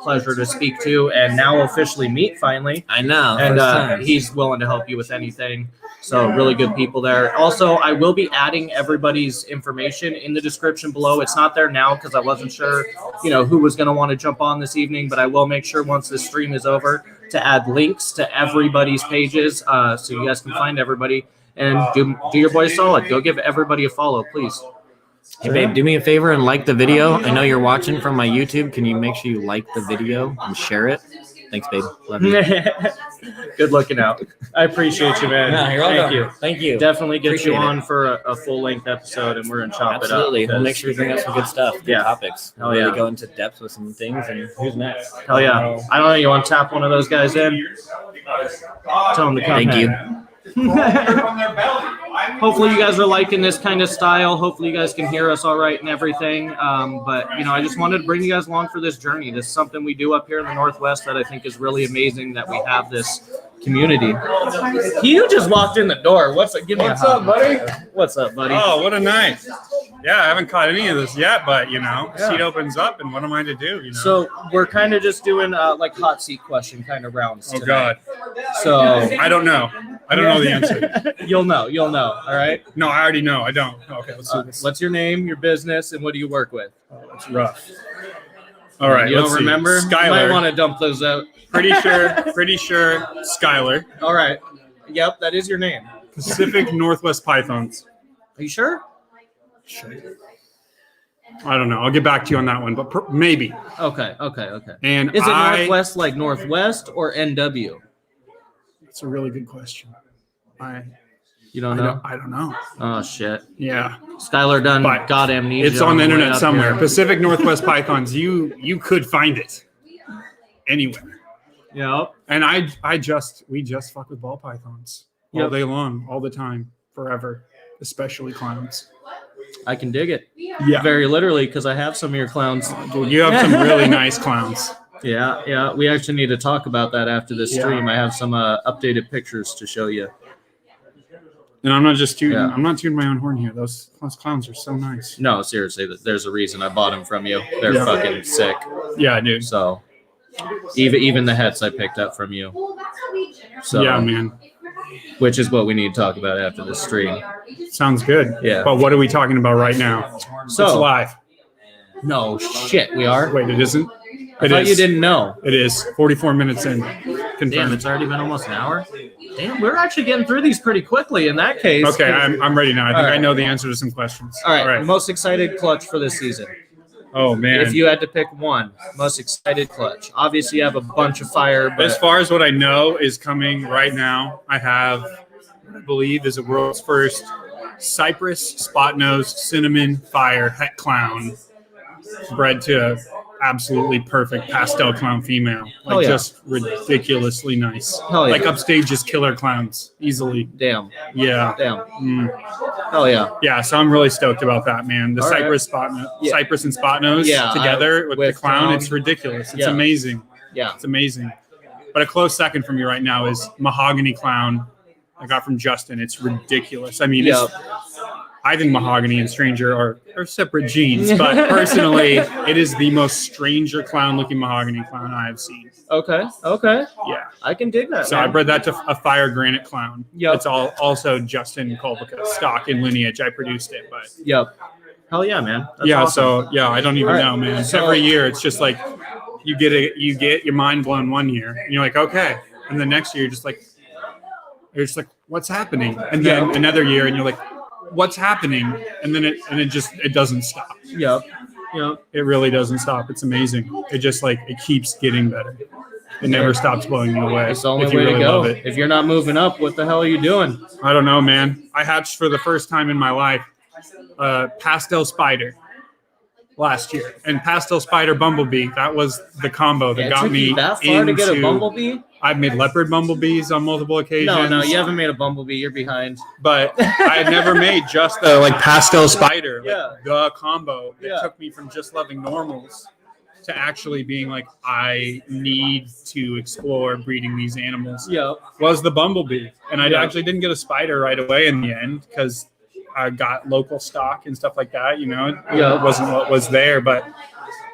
pleasure to speak to, and now officially meet finally. I know, and he's willing to help you with anything. So really good people there. Also, I will be adding everybody's information in the description below. It's not there now because I wasn't sure, who was going to want to jump on this evening, but I will make sure once this stream is over to add links to everybody's pages so you guys can find everybody. And do your boys solid. Go give everybody a follow, please. Hey, babe, do me a favor and like the video. I know you're watching from my YouTube. Can you make sure you like the video and share it? Thanks, babe. Love you. Good looking out. I appreciate you, man. Yeah, Thank you. Thank you. Definitely get you on for a full-length episode, and we're going to chop Absolutely. it up. We'll make sure we bring up some good stuff, good topics. Hell really go into depth with some things, and who's next? Hell yeah. I don't know. You want to tap one of those guys in? Tell them to come. Thank you. Hopefully you guys are liking this kind of style. Hopefully you guys can hear us all right and everything. But I just wanted to bring you guys along for this journey. This is something we do up here in the Northwest that I think is really amazing that we have this community. You just walked in the door. What's up, buddy? What's up, buddy? Oh, what a night. Yeah, I haven't caught any of this yet, but seat opens up, and what am I to do? So we're kind of just doing like hot seat question kind of rounds. Oh God. So I don't know. I don't know the answer. You'll know. All right. No, I already know. I don't. Okay, let's do this. What's your name, your business, and what do you work with? Oh, that's rough. All right. You don't remember? Skylar. You might want to dump those out. Pretty sure. Skylar. All right. Yep, that is your name. Pacific Northwest Pythons. Are you sure? Sure. I don't know. I'll get back to you on that one, but maybe. Okay. And is it Northwest like Northwest or NW? That's a really good question. You don't know? I don't know. Oh shit. Yeah. Skylar done got amnesia. It's on the internet somewhere. Here. Pacific Northwest Pythons. You could find it anywhere. Yep. And we just fuck with ball pythons all day long, all the time, forever, especially clowns. I can dig it. Yeah. Very literally, because I have some of your clowns. You have some really nice clowns. Yeah. We actually need to talk about that after this stream. I have some updated pictures to show you. And I'm not just tooting. I'm not tooting my own horn here. Those clowns are so nice. No, seriously, there's a reason I bought them from you. They're fucking sick. Yeah, dude. So even the hets I picked up from you. So yeah, man. Which is what we need to talk about after this stream. Sounds good. Yeah. But what are we talking about right now? So it's live. No shit, we are. Wait, it isn't. I thought you didn't know. It is 44 minutes in. Confirmed. Damn, it's already been almost an hour. Damn, we're actually getting through these pretty quickly. In that case, okay, I'm ready now. I think I know the answer to some questions. All right. Most excited clutch for this season. Oh man! If you had to pick one, most excited clutch. Obviously, you have a bunch of fire. But as far as what I know is coming right now, I have what I believe is the world's first cypress, spot nose, cinnamon fire het clown, bred to absolutely perfect pastel clown female. Like just ridiculously nice. Like upstage's killer clowns easily. Damn. Yeah. Damn. Hell yeah. Yeah, so I'm really stoked about that, man. The cypress cypress and spot nose together with the clown, it's ridiculous. It's amazing. Yeah. It's amazing. But a close second for me right now is mahogany clown I got from Justin. It's ridiculous. I mean, I think mahogany and stranger are separate genes, but personally, it is the most stranger clown-looking mahogany clown I have seen. Okay. Yeah. I can dig that. So man. I bred that to a fire granite clown. Yep. It's also Justin Kolbika stock in lineage. I produced it, but. Yep. Hell yeah, man. That's yeah. awesome. So yeah, I don't even know, man. So, every year, it's just like you get your mind blown one year, and you're like, okay, and the next year, you're just like, what's happening? And then another year, and you're like, what's happening? And then it doesn't stop. Yep. It really doesn't stop. It's amazing. It just it keeps getting better. It never stops blowing you away. It's the only way to go. If you're not moving up, what the hell are you doing? I don't know, man. I hatched for the first time in my life pastel spider last year, and pastel spider bumblebee. That was the combo that got me that far to get a bumblebee. I've made leopard bumblebees on multiple occasions. No, you haven't made a bumblebee. You're behind. But I've never made just the pastel spider, the combo. It took me from just loving normals to actually being like, I need to explore breeding these animals. Was the bumblebee, and I actually didn't get a spider right away in the end because I got local stock and stuff like that. It wasn't what was there, but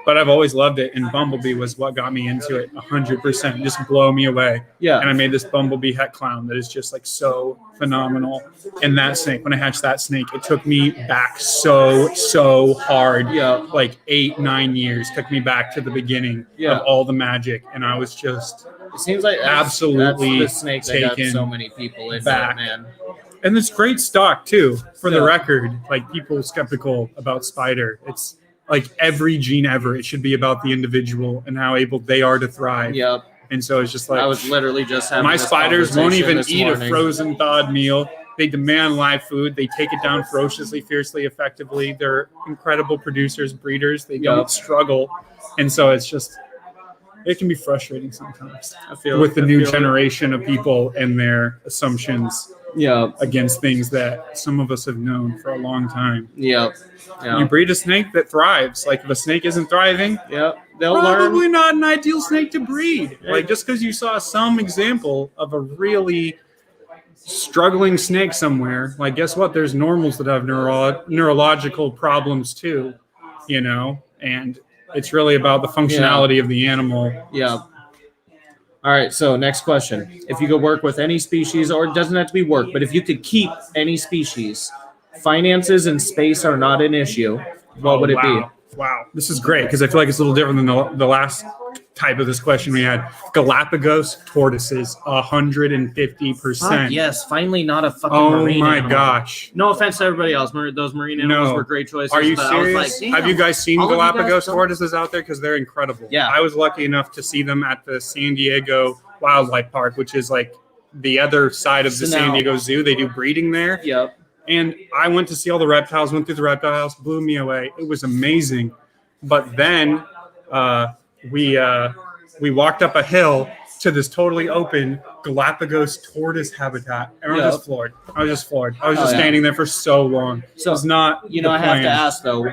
I've always loved it, and bumblebee was what got me into it 100%. Just blow me away. And I made this bumblebee het clown that is just so phenomenal. And that snake, when I hatched that snake, it took me back so hard. 8-9 years took me back to the beginning of all the magic, and I was just. It seems like absolutely that's the snake that got so many people in back, man. And it's great stock too. For the record, people skeptical about spider. It's every gene ever. It should be about the individual and how able they are to thrive. And so it's just I was literally just having my this spiders won't even eat morning. a frozen thawed meal. They demand live food. They take it down ferociously, fiercely, effectively. They're incredible producers, breeders. They don't struggle. And so it's just. It can be frustrating sometimes. I feel with the new generation of people and their assumptions against things that some of us have known for a long time. You breed a snake that thrives. If a snake isn't thriving, they'll probably learn. not an ideal snake to breed. Just because you saw some example of a really struggling snake somewhere, guess what? There's normals that have neurological problems too, and it's really about the functionality of the animal. All right, so next question. If you could work with any species, or it doesn't have to be work, but if you could keep any species, finances and space are not an issue, what would it be? Wow. This is great because I feel like it's a little different than the last type of this question we had. Galapagos tortoises, 150%. Yes, finally not a fucking marine animal. Gosh. No offense to everybody else. Those marine animals were great choices. Are you serious? Have you guys seen Galapagos tortoises out there? Because they're incredible. I was lucky enough to see them at the San Diego Wildlife Park, which is the other side of the San Diego Zoo. They do breeding there. And I went to see all the reptiles, went through the reptiles, blew me away. It was amazing. But then we walked up a hill to this totally open Galapagos tortoise habitat. And I was just floored. I was just standing there for so long. So it's not. I have to ask though,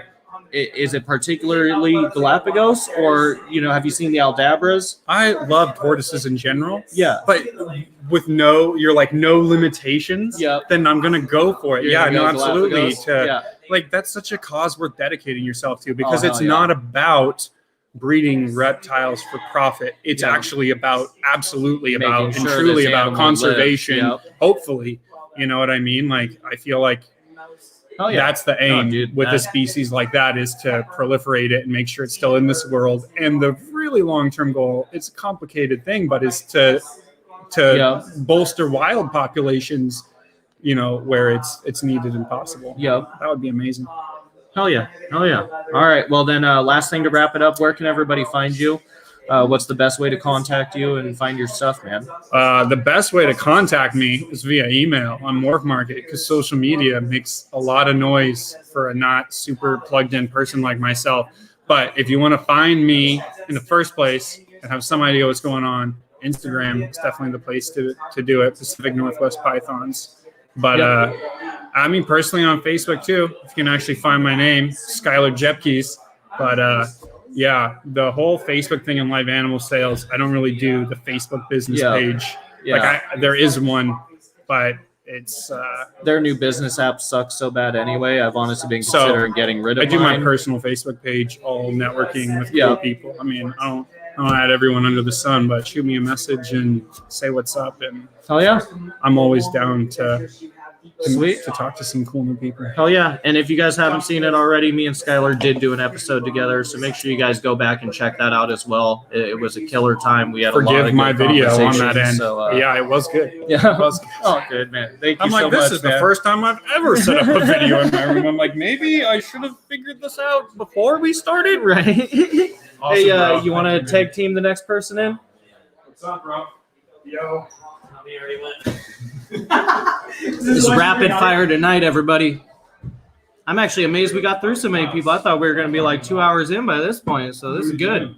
is it particularly Galapagos, or have you seen the Aldabras? I love tortoises in general. But with no limitations. Then I'm gonna go for it. Absolutely. That's such a cause worth dedicating yourself to, because it's not about breeding reptiles for profit. It's actually absolutely about and truly about conservation. Hopefully, you know what I mean? I feel like that's the aim with a species like that, is to proliferate it and make sure it's still in this world. And the really long-term goal, it's a complicated thing, but is to bolster wild populations, where it's needed and possible. That would be amazing. Hell yeah. All right. Well, then last thing to wrap it up, where can everybody find you? What's the best way to contact you and find your stuff, man? The best way to contact me is via email on Morph Market, because social media makes a lot of noise for a not super plugged in person like myself. But if you want to find me in the first place and have some idea what's going on, Instagram is definitely the place to do it. Pacific Northwest Pythons. But personally on Facebook too, if you can actually find my name, Skylar Geckos. But the whole Facebook thing in live animal sales, I don't really do the Facebook business page. There is one, but It's their new business app sucks so bad anyway. I've honestly been considering getting rid of I do mine. my personal Facebook page, all networking with cool people. I mean, I don't add everyone under the sun, but shoot me a message and say what's up. And hell yeah, I'm always down to talk to some cool new people. Hell yeah. And if you guys haven't seen it already, me and Skylar did do an episode together, so make sure you guys go back and check that out as well. It was a killer time. We had a lot of good my video on that end. So, yeah, it was good. Yeah, it was good. Oh, good, man. Thank you I'm so like, much, this is man. the first time I've ever set up a video in my room. I'm like, maybe I should have figured this out before we started. Right. Awesome, hey, bro. you want to tag team the next person in? What's up, bro? Yo. This is rapid fire tonight, everybody. I'm actually amazed we got through so many people. I thought we were going to be like 2 hours in by this point, so this is good.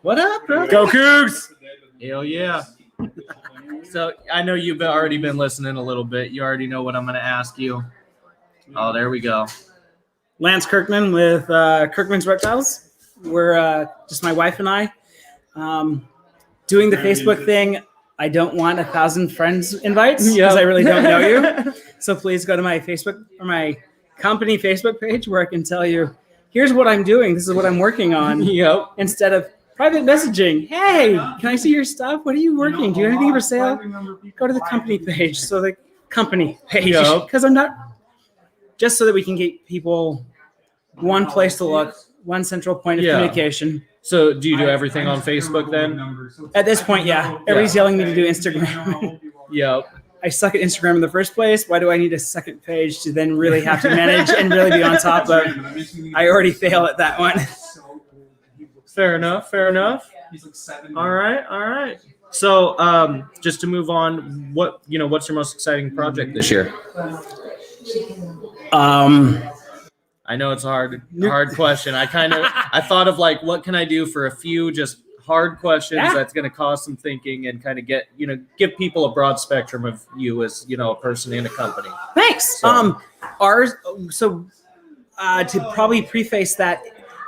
What up, bro? Go Cougs! Hell yeah. So I know you've already been listening a little bit. You already know what I'm going to ask you. Oh, there we go. Lance Kirkman with Kirkman's Reptiles. We're just my wife and I doing the Facebook thing. I don't want 1,000 friends invites because I really don't know you. So please go to my Facebook or my company Facebook page where I can tell you, here's what I'm doing. This is what I'm working on. Yep. Instead of private messaging. Hey, can I see your stuff? What are you working? Do you have anything for sale? Go to the company page. So the company page. Because I'm not, just so that we can get people one place to look, one central point of communication. So do you do everything on Facebook then? At this point, yeah. Everybody's yelling me to do Instagram. Yep. I suck at Instagram in the first place. Why do I need a second page to then really have to manage and really be on top of? I already fail at that one. Fair enough. Fair enough. All right. All right. So just to move on, what's your most exciting project this year? I know it's a hard question. I thought of like, what can I do for a few just hard questions that's going to cause some thinking and kind of give people a broad spectrum of you as, a person in a company. Thanks. So. To probably preface that,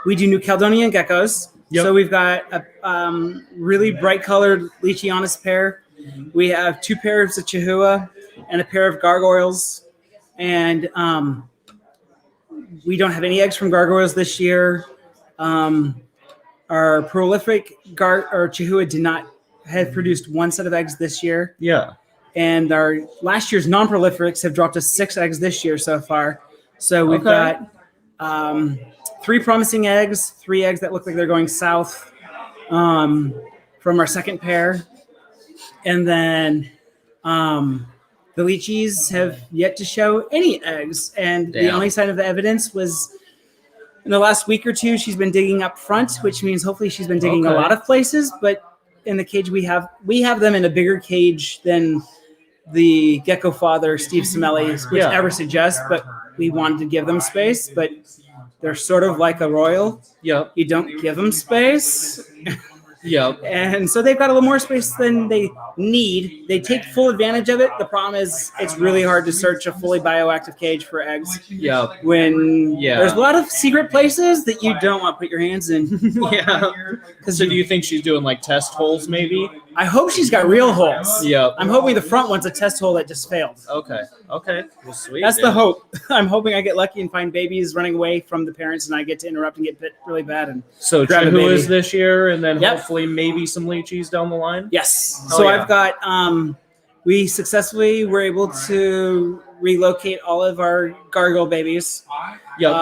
we do new Caledonian geckos. Yep. So we've got a really bright colored Leachianus pair. We have 2 pairs of Chihuahua and a pair of gargoyles. And we don't have any eggs from gargoyles this year. Our prolific Chihuahua did not have produced 1 set of eggs this year. Yeah. And our last year's non-proliferics have dropped us 6 eggs this year so far. So we've got 3 promising eggs, 3 eggs that look like they're going south from our second pair. And then the Leachies have yet to show any eggs. And the only sign of the evidence was in the last week or 2, she's been digging up front, which means hopefully she's been digging a lot of places. But in the cage we have them in a bigger cage than the gecko father, Steve Semelli, which ever suggests, but we wanted to give them space. But they're sort of like a royal. Yep. You don't give them space. Yep. And so they've got a little more space than they need. They take full advantage of it. The problem is it's really hard to search a fully bioactive cage for eggs. Yep. When there's a lot of secret places that you don't want to put your hands in. So do you think she's doing like test holes maybe? I hope she's got real holes. Yep. I'm hoping the front one's a test hole that just failed. Okay. Well, sweet. That's the hope. I'm hoping I get lucky and find babies running away from the parents and I get to interrupt and get bit really bad. And so Chihuahuas this year and then hopefully maybe some Leachies down the line? Yes. I've got, we successfully were able to relocate all of our gargoyle babies. Yep.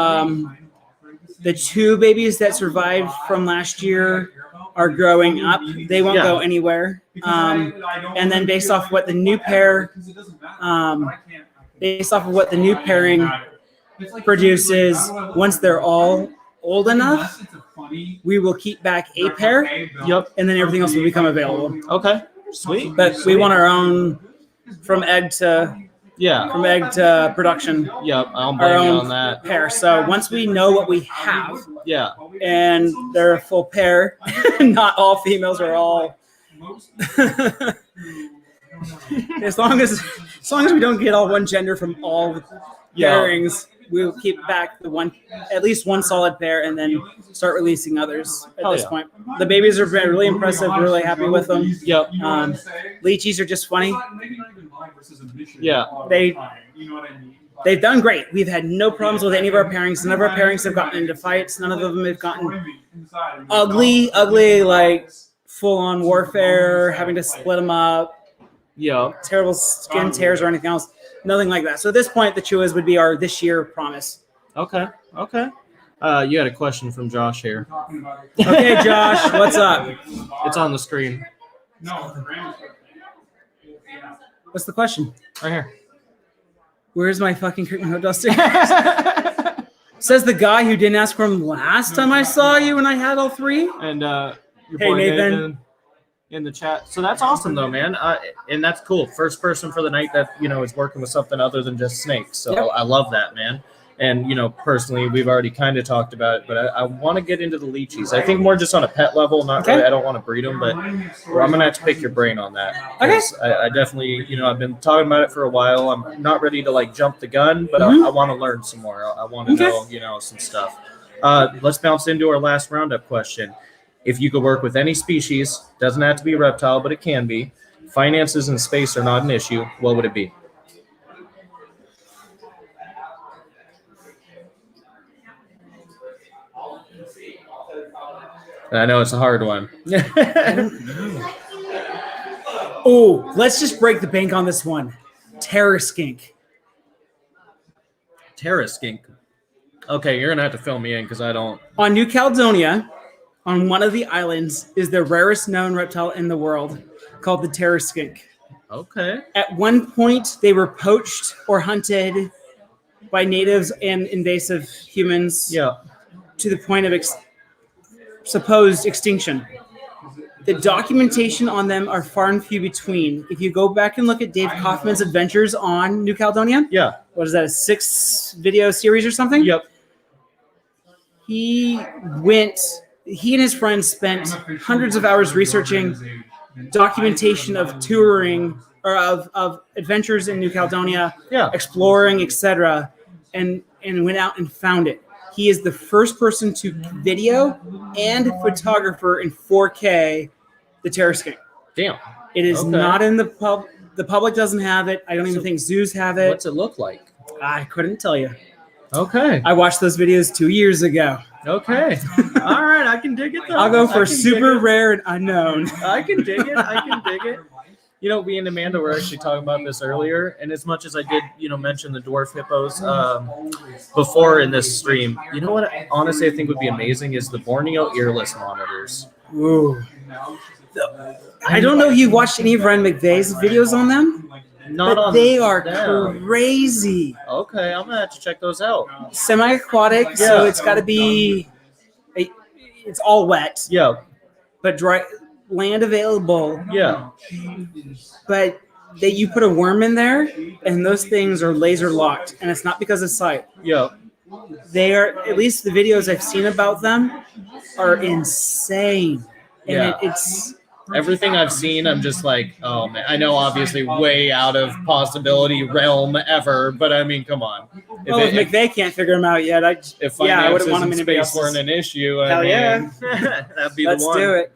The 2 babies that survived from last year are growing up. They won't go anywhere. And then based off what the new pair, pairing produces, once they're all old enough, we will keep back a pair. Yep. And then everything else will become available. Okay. Sweet. But we want our own from egg to production. Yep. I'll blame you on that. Pair. So once we know what we have, yeah, and they're a full pair, not all females are all. as long as we don't get all one gender from all pairings, we'll keep back at least one solid pair, and then start releasing others at this point. The babies are really impressive. We're really happy with them. Yep. Leachies are just funny. Yeah. They've done great. We've had no problems with any of our pairings. None of our pairings have gotten into fights. None of them have gotten ugly, like full-on warfare, having to split them up. Yeah. Terrible skin tears or anything else. Nothing like that. So at this point, the Chuas would be our this year promise. Okay. You had a question from Josh here. Okay, Josh, what's up? It's on the screen. What's the question? Right here. Where's my fucking Kirkman Hotel sticker? Says the guy who didn't ask for him last time I saw you when I had all three. And your hey, boy Nathan. In the chat. So that's awesome though, man. And that's cool. First person for the night that, is working with something other than just snakes. So yep. I love that, man. And, personally, we've already kind of talked about it, but I want to get into the lychees. I think more just on a pet level. Not really, I don't want to breed them, but I'm going to have to pick your brain on that. Okay. I definitely, I've been talking about it for a while. I'm not ready to, jump the gun, but I want to learn some more. I want to know, some stuff. Let's bounce into our last roundup question. If you could work with any species, doesn't have to be a reptile, but it can be, finances and space are not an issue, what would it be? I know it's a hard one. Oh, let's just break the bank on this one. Terror skink. Terror skink. Okay, you're going to have to fill me in because I don't. On New Caledonia, on one of the islands, is the rarest known reptile in the world called the terror skink. Okay. At one point, they were poached or hunted by natives and invasive humans to the point of supposed extinction. The documentation on them are far and few between. If you go back and look at Dave Kaufman's adventures on New Caledonia, what is that, a 6-video series or something? Yep. He and his friends spent hundreds of hours researching documentation of touring or of adventures in New Caledonia, exploring, etc., and went out and found it. He is the first person to video and photographer in 4K the terror skink. Damn. It is not in the pub. The public doesn't have it. I don't even think zoos have it. What's it look like? I couldn't tell you. Okay. I watched those videos 2 years ago. Okay. All right. I can dig it though. I'll go for super rare and unknown. I can dig it. Me and Amanda were actually talking about this earlier, and as much as I did, mention the dwarf hippos before in this stream, you know what? Honestly, I think would be amazing is the Borneo earless monitors. Ooh. I don't know if you watched any of Ryan McVeigh's videos on them. They are crazy. Okay, I'm gonna have to check those out. Semi-aquatic, so it's got to be. It's all wet. Yeah. But dry. Land available. Yeah. But you put a worm in there, and those things are laser locked, and it's not because of sight. Yeah. They are, at least the videos I've seen about them are insane. And it's everything I've seen, I'm just like, oh man. I know obviously way out of possibility realm ever, but I mean, come on. If McVeigh can't figure them out yet, I wouldn't want them in space weren't an issue. Hell yeah. That'd be the one. Let's do it.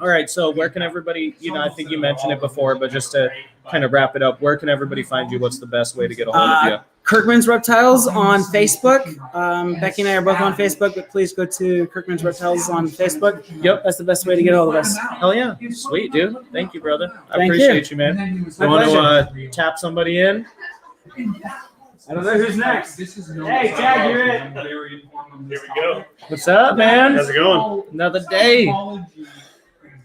All right, so where can everybody, I think you mentioned it before, but just to kind of wrap it up, where can everybody find you? What's the best way to get a hold of you? Kirkman's Reptiles on Facebook. Becky and I are both on Facebook, but please go to Kirkman's Reptiles on Facebook. Yep. That's the best way to get a hold of us. Hell yeah. Sweet, dude. Thank you, brother. I appreciate you, man. You want to tap somebody in? I don't know who's next. Hey, Chad, you're it. Here we go. What's up, man? How's it going? Another day.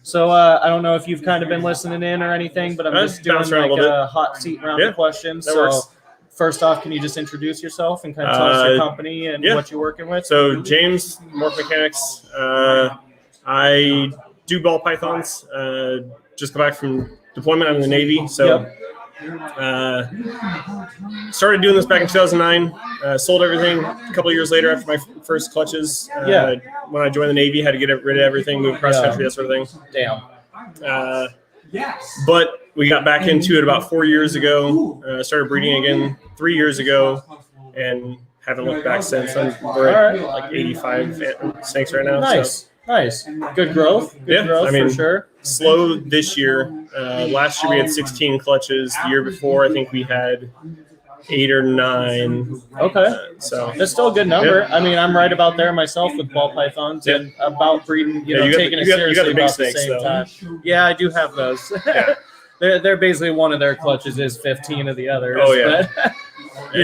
So I don't know if you've kind of been listening in or anything, but I'm just doing like a hot seat round of questions. So works. First off, can you just introduce yourself and kind of tell us your company and what you're working with? So James, Morph Mechanics. I do ball pythons. Just got back from deployment. I'm in the Navy. So started doing this back in 2009. Sold everything a couple of years later after my first clutches. When I joined the Navy, had to get rid of everything, move across country, that sort of thing. Damn. But we got back into it about 4 years ago. Started breeding again 3 years ago, and haven't looked back since. We're at like 85 snakes right now. Nice. Nice. Good growth. Good growth for sure. slow this year. Last year we had 16 clutches. The year before, I think we had 8 or 9. Okay. So that's still a good number. Yeah. I mean, I'm right about there myself with ball pythons and about breeding, taking it seriously about the same time. Yeah, I do have those. Yeah. They're basically one of their clutches is 15 of the others. Oh, yeah. But,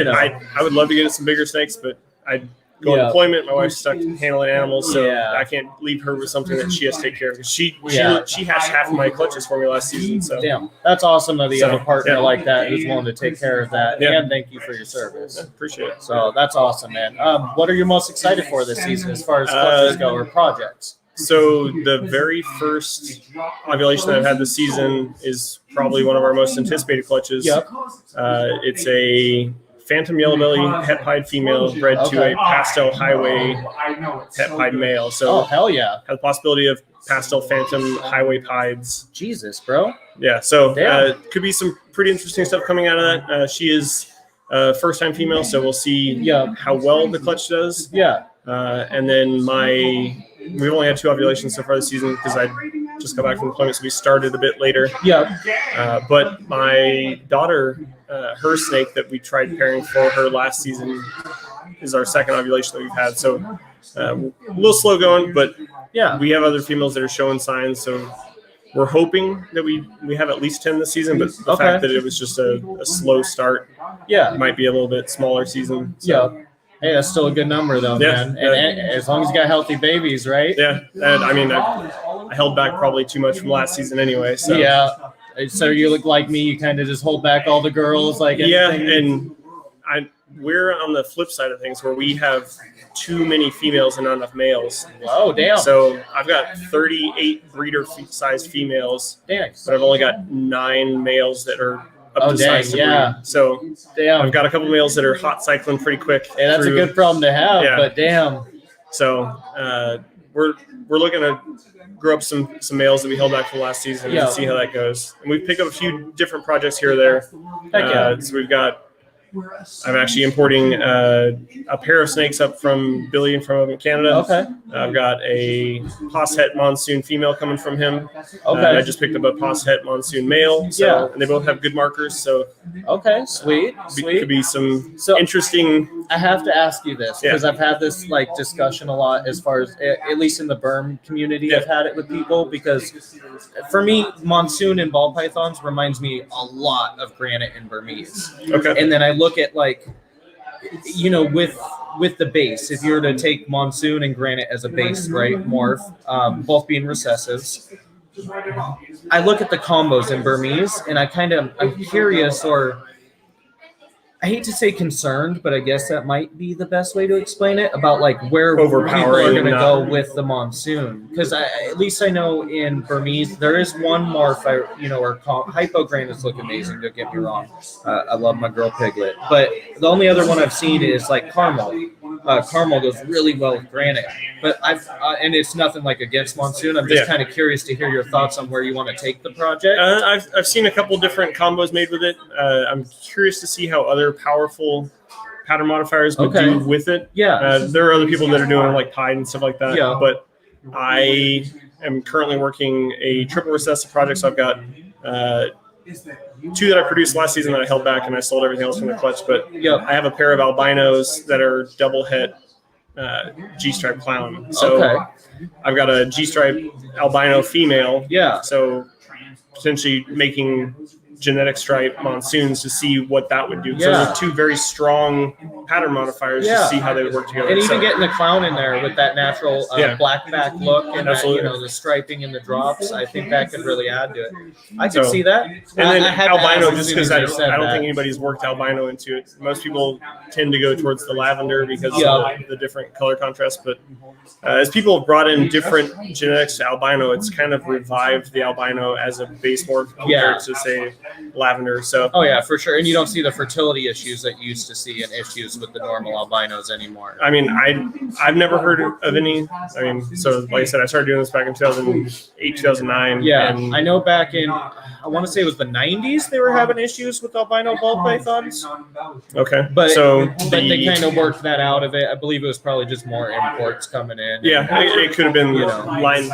I would love to get some bigger snakes, but I go on deployment. My wife's stuck handling animals, so I can't leave her with something that she has to take care of. She hatched half of my clutches for me last season. So damn, that's awesome that you have a partner like that who's willing to take care of that. Yeah. And thank you for your service. Appreciate it. So that's awesome, man. What are you most excited for this season as far as clutches go or projects? So the very first ovulation that I've had this season is probably one of our most anticipated clutches. Yep. It's a Phantom Yellow Belly het pied female bred to a Pastel Highway het pied male. So hell yeah. Have the possibility of Pastel Phantom Highway pieds. Jesus, bro. Yeah, so could be some pretty interesting stuff coming out of that. She is a first-time female, so we'll see how well the clutch does. Yeah. And then we've only had 2 ovulations so far this season because I just got back from deployment, so we started a bit later. Yeah. But my daughter, her snake that we tried pairing for her last season is our second ovulation that we've had. So a little slow going, but we have other females that are showing signs. So we're hoping that we have at least 10 this season, but the fact that it was just a slow start, it might be a little bit smaller season. So. Hey, that's still a good number, though, man. And as long as you got healthy babies, right? Yeah. And I mean, I held back probably too much from last season anyway. So. Yeah. So you look like me. You kind of just hold back all the girls, like anything. And we're on the flip side of things where we have too many females and not enough males. Oh, damn. So I've got 38 breeder-sized females, but I've only got 9 males that are up to size to breed. So I've got a couple males that are hot cycling pretty quick. And that's a good problem to have, but damn. So we're looking to grow up some males that we held back from last season and see how that goes. And we've picked up a few different projects here or there. So we've got I'm actually importing a pair of snakes up from Billy and from up in Canada. Okay. I've got a Posset Monsoon female coming from him. Okay. I just picked up a Posset Monsoon male. So, and they both have good markers. So okay, sweet. Could be some interesting. I have to ask you this because I've had this discussion a lot as far as at least in the Burm community. I've had it with people because for me, Monsoon and ball pythons reminds me a lot of granite and Burmese. Okay. And then I look at with the base, if you were to take Monsoon and granite as a base, right, morph, both being recessives, I look at the combos in Burmese and I'm curious, or I hate to say concerned, but I guess that might be the best way to explain it about where people are going to go with the Monsoon. Because at least I know in Burmese, there is one morph, or Hypogranus look amazing, don't get me wrong. I love my girl Piglet. But the only other one I've seen is Caramel. Caramel goes really well with granite. But and it's nothing against Monsoon. I'm just kind of curious to hear your thoughts on where you want to take the project. I've seen a couple different combos made with it. I'm curious to see how other powerful pattern modifiers would do with it. Yeah. There are other people that are doing Pied and stuff like that. Yeah. But I am currently working a triple recessive project. So I've got 2 that I produced last season that I held back and I sold everything else from the clutch. But I have a pair of albinos that are double het G-stripe clown. So I've got a G-stripe albino female. Yeah. So potentially making genetic stripe monsoons to see what that would do. So those are 2 very strong pattern modifiers to see how they would work together. And even getting the clown in there with that natural black back look and the striping and the drops, I think that could really add to it. I can see that. And then albino, just because I don't think anybody's worked albino into it. Most people tend to go towards the lavender because of the different color contrast. But as people have brought in different genetics to albino, it's kind of revived the albino as a base morph compared to, say, lavender. So for sure. And you don't see the fertility issues that you used to see and issues with the normal albinos anymore. I mean, I've never heard of any. I mean, so like I said, I started doing this back in 2008, 2009. Yeah, and I know back in, I want to say it was the 90s, they were having issues with albino ball pythons. Okay. But they kind of worked that out of it. I believe it was probably just more imports coming in. Yeah, it could have been line.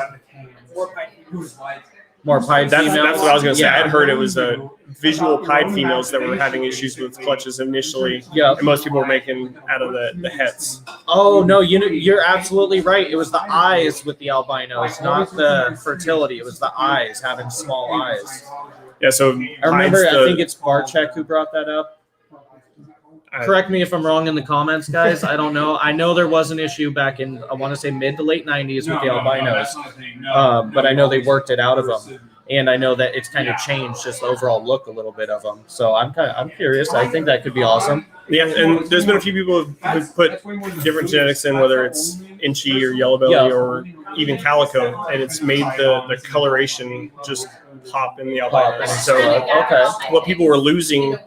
More pied females? That's what I was going to say. I had heard it was visual pied females that were having issues with clutches initially. Yeah. And most people were making out of the hets. Oh, no, you're absolutely right. It was the eyes with the albinos, not the fertility. It was the eyes, having small eyes. Yeah, so I remember, I think it's Barchek who brought that up. Correct me if I'm wrong in the comments, guys. I don't know. I know there was an issue back in, I want to say, mid to late 90s with the albinos, but I know they worked it out of them. And I know that it's kind of changed just the overall look a little bit of them. So I'm curious. I think that could be awesome. Yeah, and there's been a few people who've put different genetics in, whether it's Inchy or Yellow Belly or even Calico, and it's made the coloration just pop in the albinos. So what people were losing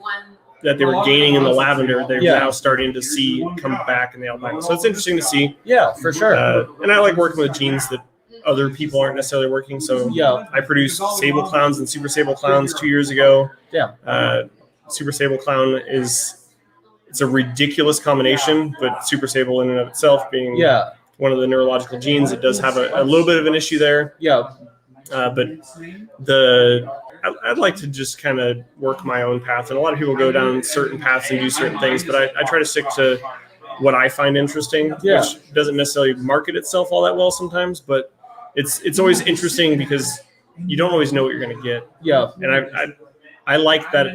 that they were gaining in the lavender, they're now starting to see come back in the albino. So it's interesting to see. Yeah, for sure. And I like working with genes that other people aren't necessarily working. So I produced sable clowns and super sable clowns 2 years ago. Yeah. Super sable clown it's a ridiculous combination, but super sable in and of itself being one of the neurological genes, it does have a little bit of an issue there. Yeah. But I'd like to just kind of work my own path. And a lot of people go down certain paths and do certain things, but I try to stick to what I find interesting, which doesn't necessarily market itself all that well sometimes, but it's always interesting because you don't always know what you're going to get. Yeah. And I like that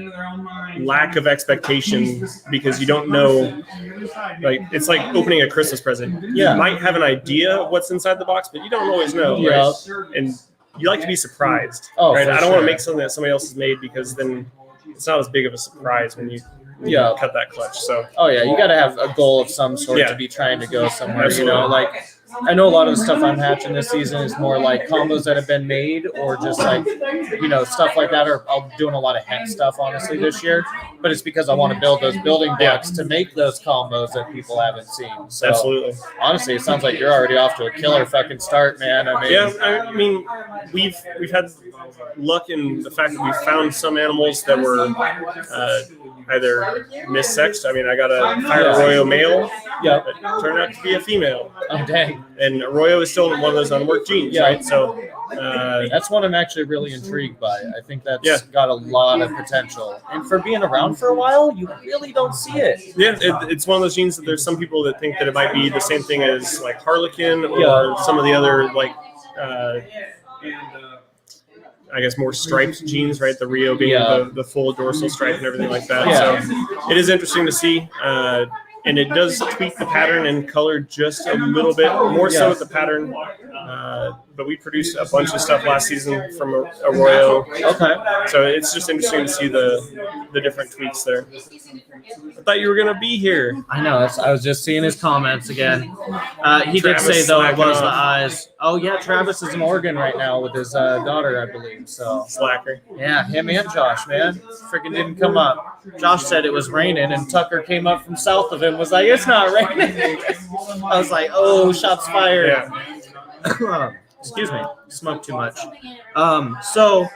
lack of expectation because you don't know, like, it's like opening a Christmas present. Yeah. You might have an idea of what's inside the box, but you don't always know. Yeah. Right? And you like to be surprised. Oh, right? for I don't sure. want to make something that somebody else has made because then it's not as big of a surprise when you cut that clutch. So you got to have a goal of some sort to be trying to go somewhere. Absolutely. You know, like I know a lot of the stuff I'm hatching this season is more like combos that have been made or just like, stuff like that. Or I'm doing a lot of het stuff, honestly, this year. But it's because I want to build those building blocks to make those combos that people haven't seen. So, absolutely. Honestly, it sounds like you're already off to a killer fucking start, man. I mean, we've had luck in the fact that we found some animals that were either missexed. I mean, I got a Fire Arroyo male that turned out to be a female. Oh, dang. And Arroyo is still one of those unworked genes, right? So that's one I'm actually really intrigued by. I think that's got a lot of potential. And for being around for a while, you really don't see it. Yeah, it's one of those genes that there's some people that think that it might be the same thing as like Harlequin or some of the other like I guess more striped genes, right? The Rio being the full dorsal stripe and everything like that. Yeah. So it is interesting to see. And it does tweak the pattern and color just a little bit, more so with the pattern. But we produced a bunch of stuff last season from Arroyo. Okay. So it's just interesting to see the different tweaks there. I thought you were going to be here. I know. I was just seeing his comments again. He Travis did say, though, it was slacking the off. eyes. Oh, yeah, Travis is in Oregon right now with his daughter, I believe. So Slacker. yeah, him and Josh, man. Freaking didn't come up. Josh said it was raining, and Tucker came up from south of him, was like, it's not raining. I was like, oh, shots fired. Yeah. Excuse me, smoked too much. So,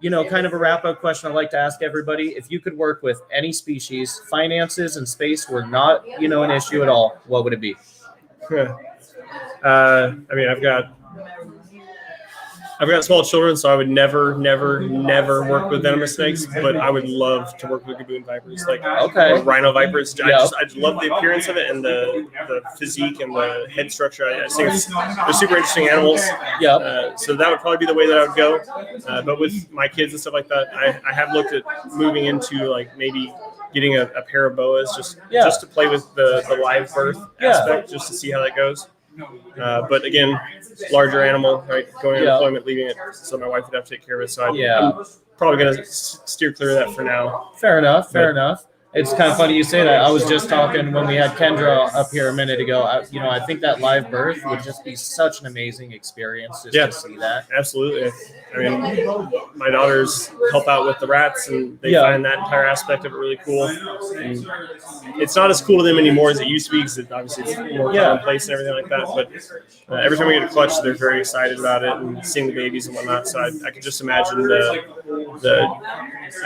kind of a wrap-up question I like to ask everybody. If you could work with any species, finances and space were not, an issue at all, what would it be? I mean, I've got small children, so I would never work with venomous snakes, but I would love to work with gaboon vipers, or rhino vipers. I love the appearance of it and the physique and the head structure. I think they're super interesting animals. So that would probably be the way that I would go. But with my kids and stuff like that, I have looked at moving into like maybe getting a pair of boas just to play with the live birth aspect, just to see how that goes. But again, larger animal, right? Going on deployment, leaving it, so my wife would have to take care of it. So I'm probably going to steer clear of that for now. Fair enough. It's kind of funny you say that. I was just talking when we had Kendra up here a minute ago. I think that live birth would just be such an amazing experience just to see that. Absolutely. I mean, my daughters help out with the rats, and they find that entire aspect of it really cool. And it's not as cool to them anymore as it used to be, because obviously it's more commonplace and everything like that. But every time we get a clutch, they're very excited about it and seeing the babies and whatnot. So I could just imagine the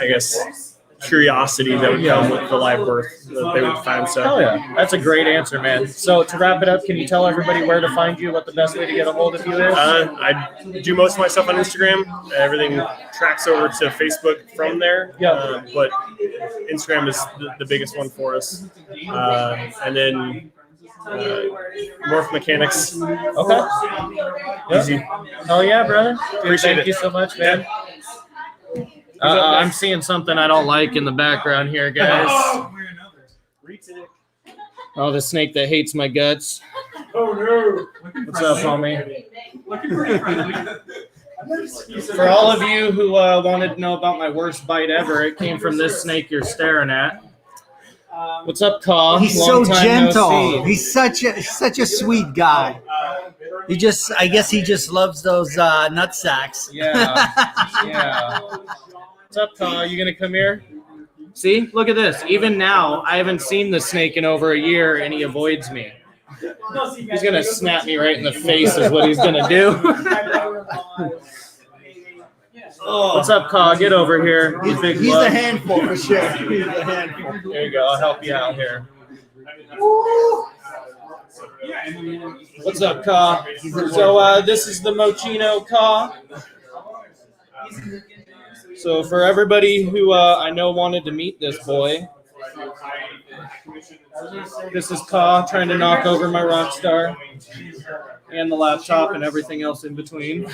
I guess, curiosity that would come with the live birth that they would find. So, oh yeah, that's a great answer, man. So to wrap it up, can you tell everybody where to find you? What the best way to get a hold of you is? I do most of my stuff on Instagram. Everything tracks over to Facebook from there. Yeah, but Instagram is the biggest one for us, and then Morph Mechanics. Okay. Easy. Oh yeah, brother. Dude, Appreciate thank you so much, man. I'm seeing something I don't like in the background here, guys. Oh, the snake that hates my guts. Oh no! What's up, homie? For all of you who wanted to know about my worst bite ever, it came from this snake you're staring at. What's up, Caw? He's so gentle. He's such a sweet guy. I guess he just loves those nut sacks. Yeah, yeah. What's up, Caw? You gonna come here? See, look at this. Even now, I haven't seen the snake in over a year, and he avoids me. He's gonna snap me right in the face, is what he's gonna do. What's up, Caw? Get over here. He's a handful for sure. He's a handful. There you go. I'll help you out here. What's up, Caw? So this is the Mochino Caw. So for everybody who I know wanted to meet this boy, this is Caw trying to knock over my Rockstar and the laptop and everything else in between.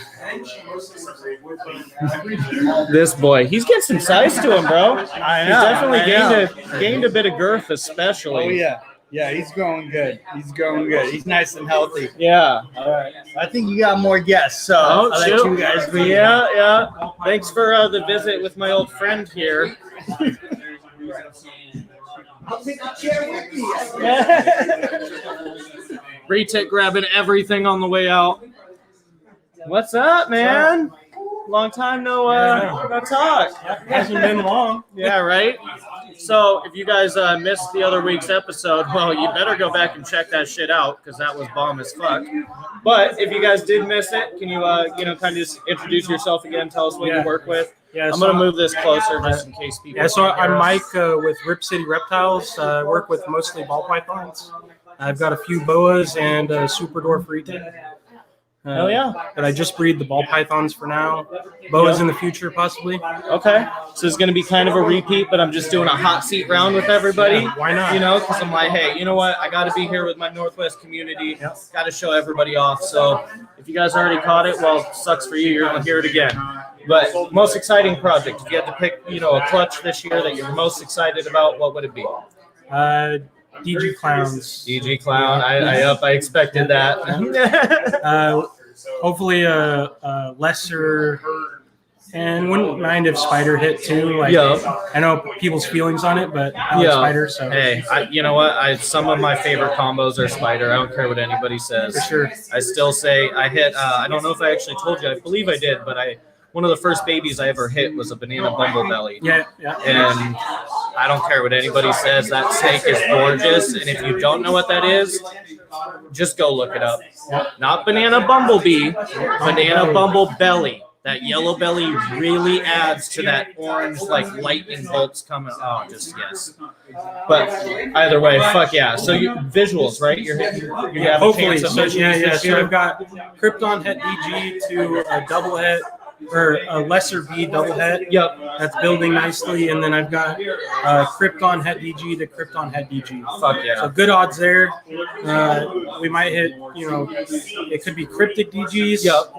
This boy, he's getting some size to him, bro. I know. He's definitely gained a bit of girth, especially. Oh yeah. Yeah, he's going good. He's going good. He's nice and healthy. Yeah. All right. I think you got more guests, so I'll let you guys be. Yeah, yeah. Thanks for the visit with my old friend here. I'll take a chair with me. Retic grabbing everything on the way out. What's up, man? Long time no talk. Hasn't been long. Yeah, right? So if you guys missed the other week's episode, well, you better go back and check that shit out because that was bomb as fuck. But if you guys did miss it, can you kind of just introduce yourself again? Tell us what you work with. Yeah, I'm going to move this closer just in case people. Yeah, so I'm Mike with Rip City Reptiles. I work with mostly ball pythons. I've got a few boas and a super dwarf retic. Oh yeah. But I just breed the ball pythons for now. Boas in the future, possibly. Okay. So it's going to be kind of a repeat, but I'm just doing a hot seat round with everybody. Yeah, why not? Because I'm like, hey, you know what? I got to be here with my Northwest community. Yep. Got to show everybody off. So if you guys already caught it, well, sucks for you. You're going to hear it again. But most exciting project. If you had to pick, a clutch this year that you're most excited about, what would it be? DG Clowns. DG Clown. I expected that. Hopefully a lesser, and wouldn't mind if Spider hit too. I know people's feelings on it, but I like Spider. So hey, you know what? Some of my favorite combos are Spider. I don't care what anybody says. For sure. I still say I hit. I don't know if I actually told you. I believe I did, but one of the first babies I ever hit was a banana bumble belly. Yeah. And I don't care what anybody says. That snake is gorgeous. And if you don't know what that is, just go look it up. Not banana bumblebee, banana bumble belly. That yellow belly really adds to that orange, lightning bolts coming. Oh, just yes. But either way, fuck yeah. So visuals, right? You have hopefully. A chance of visuals. So I've got Krypton Het DG to a double het, or a lesser B double het. Yep. That's building nicely. And then I've got Krypton Het DG to Krypton Het DG. Fuck yeah. So good odds there. We might hit, it could be Cryptic DGs. Yep.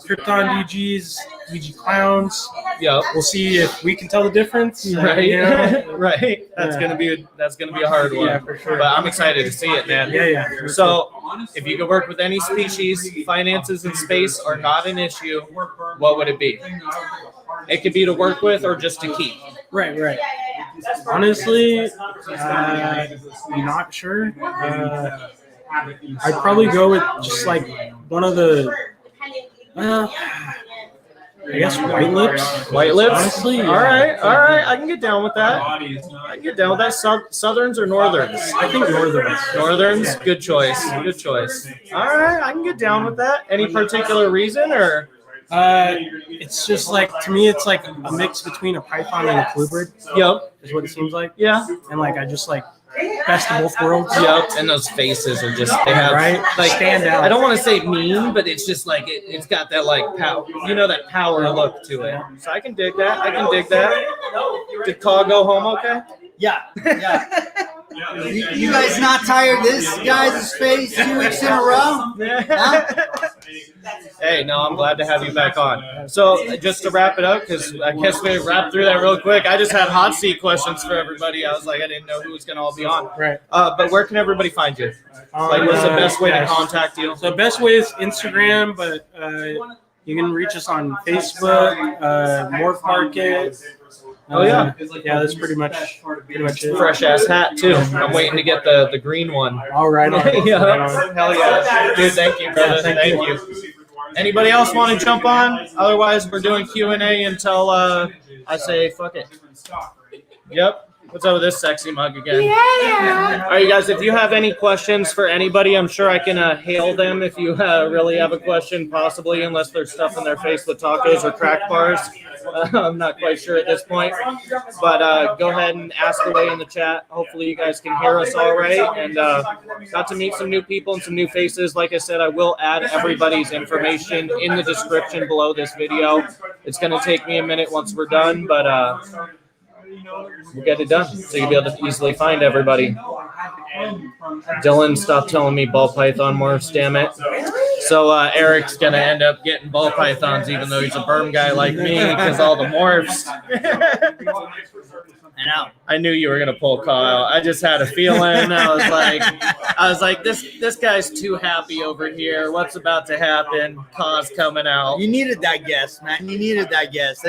Krypton DGs, DG Clowns. Yep. We'll see if we can tell the difference. Right. Right. That's gonna be a hard one. Yeah, for sure. But I'm excited to see it, man. Yeah. So if you could work with any species, finances and space are not an issue, what would it be? It could be to work with or just to keep. Right. Honestly, I'm not sure. I'd probably go with just one of the, I guess white lips. White lips? Honestly. All right. I can get down with that. Southerns or northerns? I think northerns. Northerns? Good choice. All right. I can get down with that. Any particular reason or? It's just like, to me, it's like a mix between a python and a bluebird. Yep. Is what it seems like. Yeah. And like, I just like best of both worlds. Yep. And those faces are just, they have, right? Like, stand out. I don't want to say mean, but it's just like, it's got that like power, that power look to it. So I can dig that. Did Caw go home okay? Yeah. You guys not tired of this guy's face 2 weeks in a row? Huh? Hey, no, I'm glad to have you back on. So just to wrap it up, because I guess we wrapped through that real quick. I just had hot seat questions for everybody. I was like, I didn't know who was going to all be on. Right. But where can everybody find you? Like, what's the best way to contact you? So the best way is Instagram, but you can reach us on Facebook, Morph Market. Oh yeah, that's pretty much it. Fresh ass hat too. I'm waiting to get the green one. All right. Yeah. Hell yeah, dude. Thank you, brother. Thank you. Anybody else want to jump on? Otherwise, we're doing Q&A until I say fuck it. Yep. What's up with this sexy mug again? Yeah. All right, you guys, if you have any questions for anybody, I'm sure I can hail them if you really have a question, possibly, unless they're stuffing their face with tacos or crack bars. I'm not quite sure at this point. But go ahead and ask away in the chat. Hopefully you guys can hear us all right. And got to meet some new people and some new faces. Like I said, I will add everybody's information in the description below this video. It's going to take me a minute once we're done, but we'll get it done, so you'll be able to easily find everybody. Dylan, stop telling me ball python morphs, damn it. So Eric's going to end up getting ball pythons, even though he's a berm guy like me, because all the morphs. I knew you were going to pull Kyle. I just had a feeling. I was like, this guy's too happy over here. What's about to happen? Kaw's coming out. You needed that guest, man. You needed that guest.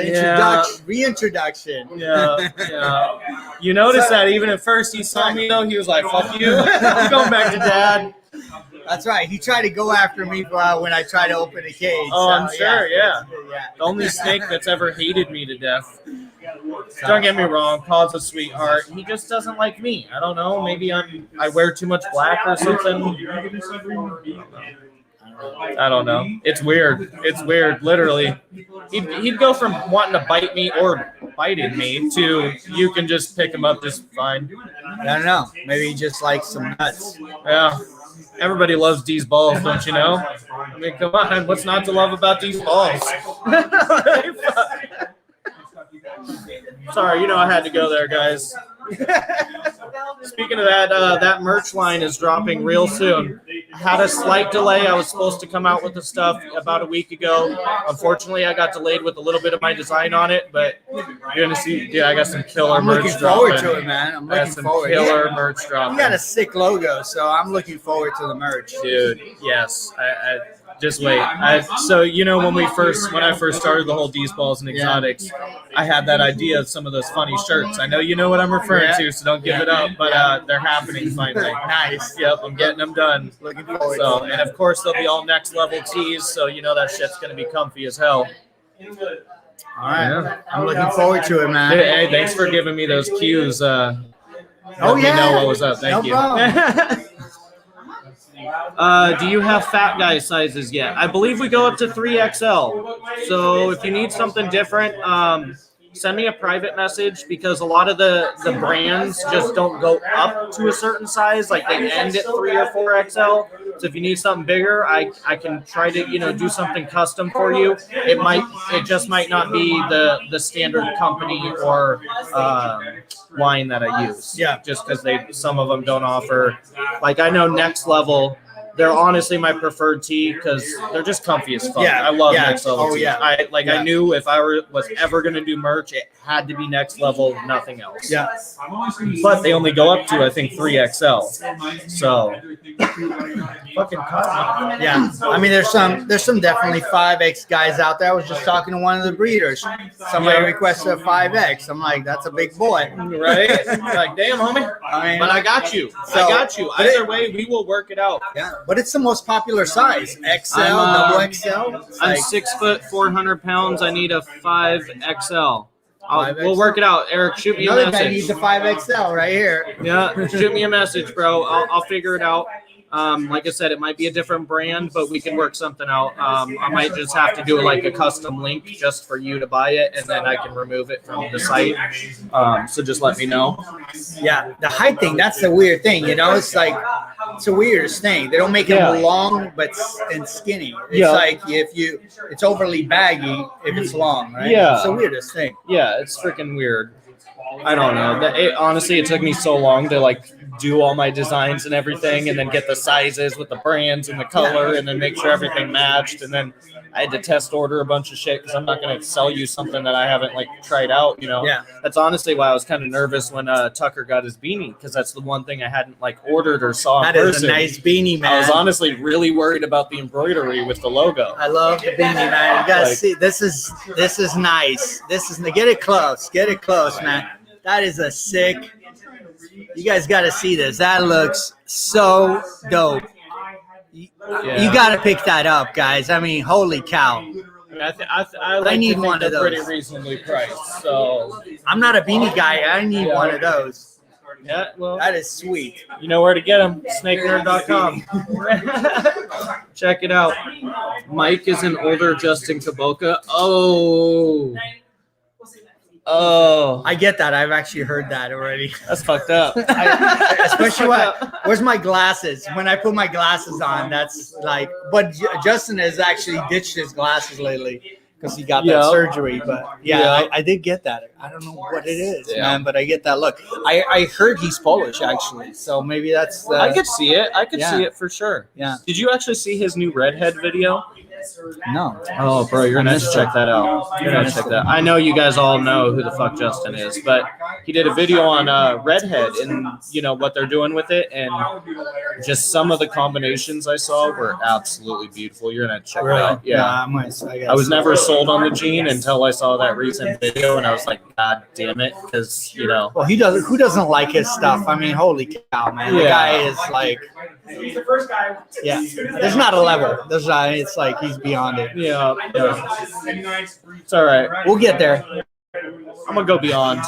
Reintroduction. Yeah. You noticed that even at first he saw me, though, he was like, fuck you. I'm going back to dad. That's right. He tried to go after me when I tried to open a cage. Oh, I'm sure, yeah. The only snake that's ever hated me to death. Don't get me wrong, Paul's a sweetheart. He just doesn't like me. I don't know. Maybe I wear too much black or something. I don't know. It's weird. Literally. He'd go from wanting to bite me or biting me to you can just pick him up just fine. I don't know. Maybe he just likes some nuts. Yeah. Everybody loves D's balls, don't you know? I mean, come on. What's not to love about these balls? Sorry, I had to go there, guys. Speaking of that, that merch line is dropping real soon. I had a slight delay. I was supposed to come out with the stuff about a week ago. Unfortunately, I got delayed with a little bit of my design on it, but you're going to see, dude, I got some killer merch dropping. I'm looking forward to it, man. I'm looking forward. Killer merch dropping. You got a sick logo, so I'm looking forward to the merch. Dude, yes. I just wait. So when I first started the whole D's balls and exotics, I had that idea of some of those funny shirts. I know you know what I'm referring to, so don't give it up. But they're happening finally. Nice. Yep, I'm getting them done. Looking forward. So, and of course they'll be all next level tees. So that shit's gonna be comfy as hell. All right. Yeah. I'm looking forward to it, man. Hey, thanks for giving me those cues. Let me know what was up. Thank you. Do you have fat guy sizes yet? I believe we go up to 3XL. So if you need something different, send me a private message, because a lot of the brands just don't go up to a certain size. Like they end at 3 or 4XL. So if you need something bigger, I can try to do something custom for you. It just might not be the standard company or line that I use. Yeah. Just because some of them don't offer. Like I know Next Level. They're honestly my preferred tee because they're just comfy as fuck. I love Next Level tees. Yeah. I knew if I was ever going to do merch, it had to be Next Level, nothing else. Yeah. But they only go up to, I think, 3XL. So, fucking cotton. Yeah. I mean, there's some definitely 5X guys out there. I was just talking to one of the breeders. Somebody requested a 5X. I'm like, that's a big boy. Right? Like, damn, homie. But I got you. Either way, we will work it out. Yeah. But it's the most popular size. XL, double XL. I'm 6 foot, 400 pounds. I need a 5XL. We'll work it out. Eric, shoot me a message. Another guy needs a 5XL right here. Yeah, shoot me a message, bro. I'll figure it out. Like I said, it might be a different brand, but we can work something out. I might just have to do like a custom link just for you to buy it, and then I can remove it from the site. So just let me know. Yeah, the height thing, that's the weird thing, you know? It's like, it's the weirdest thing. They don't make them long and skinny. It's like it's overly baggy if it's long, right? Yeah. It's the weirdest thing. Yeah, it's freaking weird. I don't know. Honestly, it took me so long to like do all my designs and everything, and then get the sizes with the brands and the color, and then make sure everything matched. And then I had to test order a bunch of shit because I'm not going to sell you something that I haven't like tried out. You know. Yeah. That's honestly why I was kind of nervous when Tucker got his beanie, because that's the one thing I hadn't like ordered or saw in person. That is a nice beanie, man. I was honestly really worried about the embroidery with the logo. I love the beanie, man. You gotta see. This is nice. Get it close, man. That is a sick. You guys got to see this. That looks so dope. You got to pick that up, guys. I mean, holy cow. I need one of those. Pretty reasonably priced. So I'm not a beanie guy. I need one of those. Yeah, well, that is sweet. You know where to get them. SnakeNerd.com. Check it out. Mike is an older Justin Kaboka. Oh, I get that. I've actually heard that already. That's fucked up. Especially where's my glasses? When I put my glasses on, that's like. But Justin has actually ditched his glasses lately because he got that surgery. But I did get that. I don't know what it is, man, but I get that look. I heard he's Polish actually, so maybe that's. I could see it. I could see it for sure. Yeah. Did you actually see his new redhead video? No. Oh, bro, you're gonna have to check that out. You're gonna check that. I know you guys all know who the fuck Justin is, but he did a video on redhead and you know what they're doing with it, and just some of the combinations I saw were absolutely beautiful. You're gonna check it out. Yeah. I was never sold on the gene until I saw that recent video, and I was like, God damn it, because you know. Well, who doesn't like his stuff? I mean, holy cow, man. The guy is like. He's the first guy. Yeah, there's not a level. There's not. It's like he's beyond it. Yeah. It's all right. We'll get there. I'm gonna go beyond.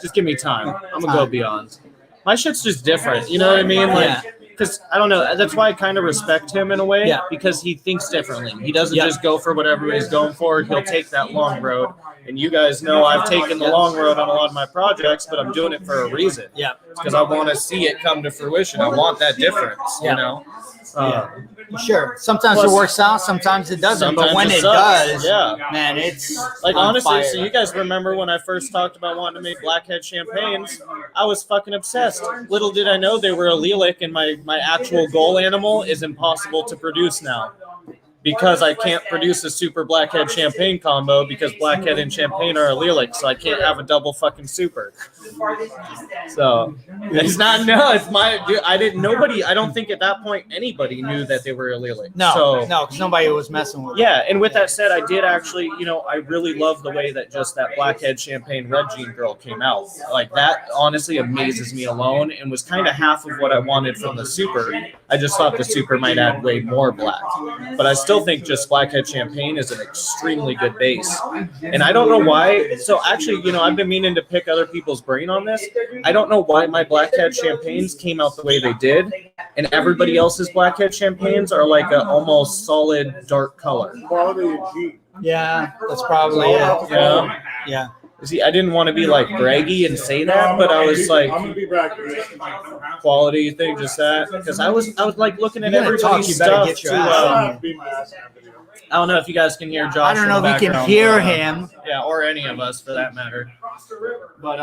Just give me time. I'm gonna go beyond. My shit's just different. You know what I mean? Like, because I don't know. That's why I kind of respect him in a way. Yeah. Because he thinks differently. He doesn't just go for what everybody's going for. He'll take that long road. And you guys know I've taken the long road on a lot of my projects, but I'm doing it for a reason. Yeah. Because I want to see it come to fruition. I want that difference, you know? Sure. Sometimes it works out, sometimes it doesn't. But when it does, man, it's like honestly. So you guys remember when I first talked about wanting to make blackhead champagnes? I was fucking obsessed. Little did I know they were allelic, and my actual goal animal is impossible to produce now. Because I can't produce a super blackhead champagne combo because blackhead and champagne are allelic, so I can't have a double fucking super. So it's not it's my dude. I don't think at that point anybody knew that they were allelic. No, because nobody was messing with it. Yeah, and with that said, I did actually, I really love the way that just that blackhead champagne red gene girl came out. Like that honestly amazes me alone, and was kind of half of what I wanted from the super. I just thought the super might add way more black, but I still think just blackhead champagne is an extremely good base. And I don't know why. So actually, I've been meaning to pick other people's brain on this. I don't know why my blackhead champagnes came out the way they did, and everybody else's blackhead champagnes are like a almost solid dark color. Yeah, that's probably it. Yeah. See, I didn't want to be like braggy and say that, but I was like, quality thing, just that, because I was like looking at everybody's stuff. I don't know if you guys can hear Josh. I don't know if you can hear him. Yeah, or any of us for that matter. But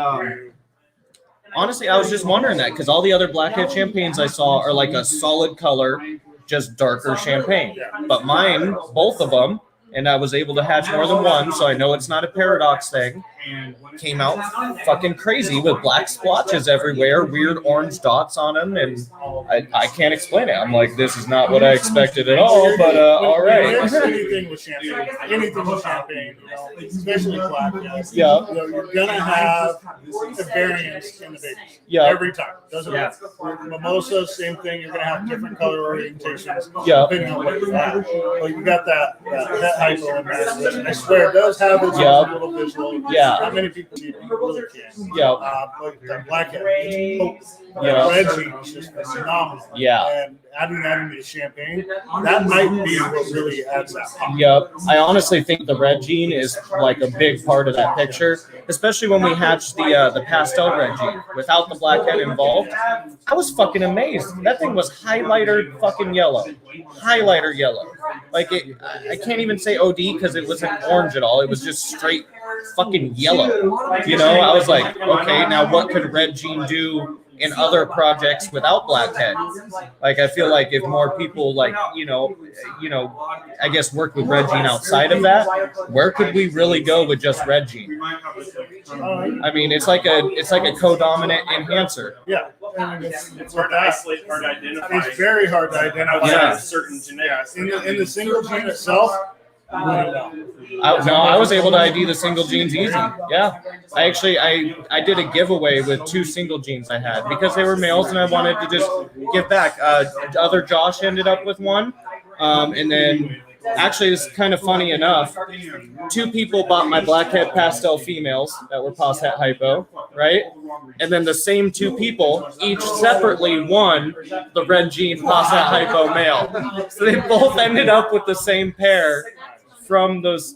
honestly, I was just wondering that because all the other blackhead champagnes I saw are like a solid color, just darker champagne. But mine, both of them, and I was able to hatch more than one, so I know it's not a paradox thing, came out fucking crazy with black splotches everywhere, weird orange dots on them, and I can't explain it. I'm like, this is not what I expected at all, but all right. Anything with champagne, especially black, you're gonna have a variance in the babies every time. Doesn't matter. Mimosa, same thing. You're gonna have different color orientations depending on what you have. But you got that hypo in there. I swear, it does have its own little visual. Not many people need to really can. But the blackhead, Reggie is just phenomenal. And adding that into champagne, that might be what really adds that pop. I honestly think the red gene is like a big part of that picture, especially when we hatched the pastel red gene without the blackhead involved. I was fucking amazed. That thing was highlighter fucking yellow. Highlighter yellow. Like I can't even say OD because it wasn't orange at all. It was just straight fucking yellow. I was like, okay, now what could red gene do in other projects without blackhead? Like, I feel like if more people like, I guess work with red gene outside of that, where could we really go with just red gene? I mean, it's like a co-dominant enhancer. It's hard to isolate, hard to identify. It's very hard to identify certain genetics. In the single gene itself, I was able to ID the single genes easy. I did a giveaway with 2 single genes I had because they were males and I wanted to just give back. Other Josh ended up with one, and then actually it's kind of funny enough. 2 people bought my blackhead pastel females that were pos het hypo, right? And then the same 2 people each separately won the red gene pos het hypo male. So they both ended up with the same pair from those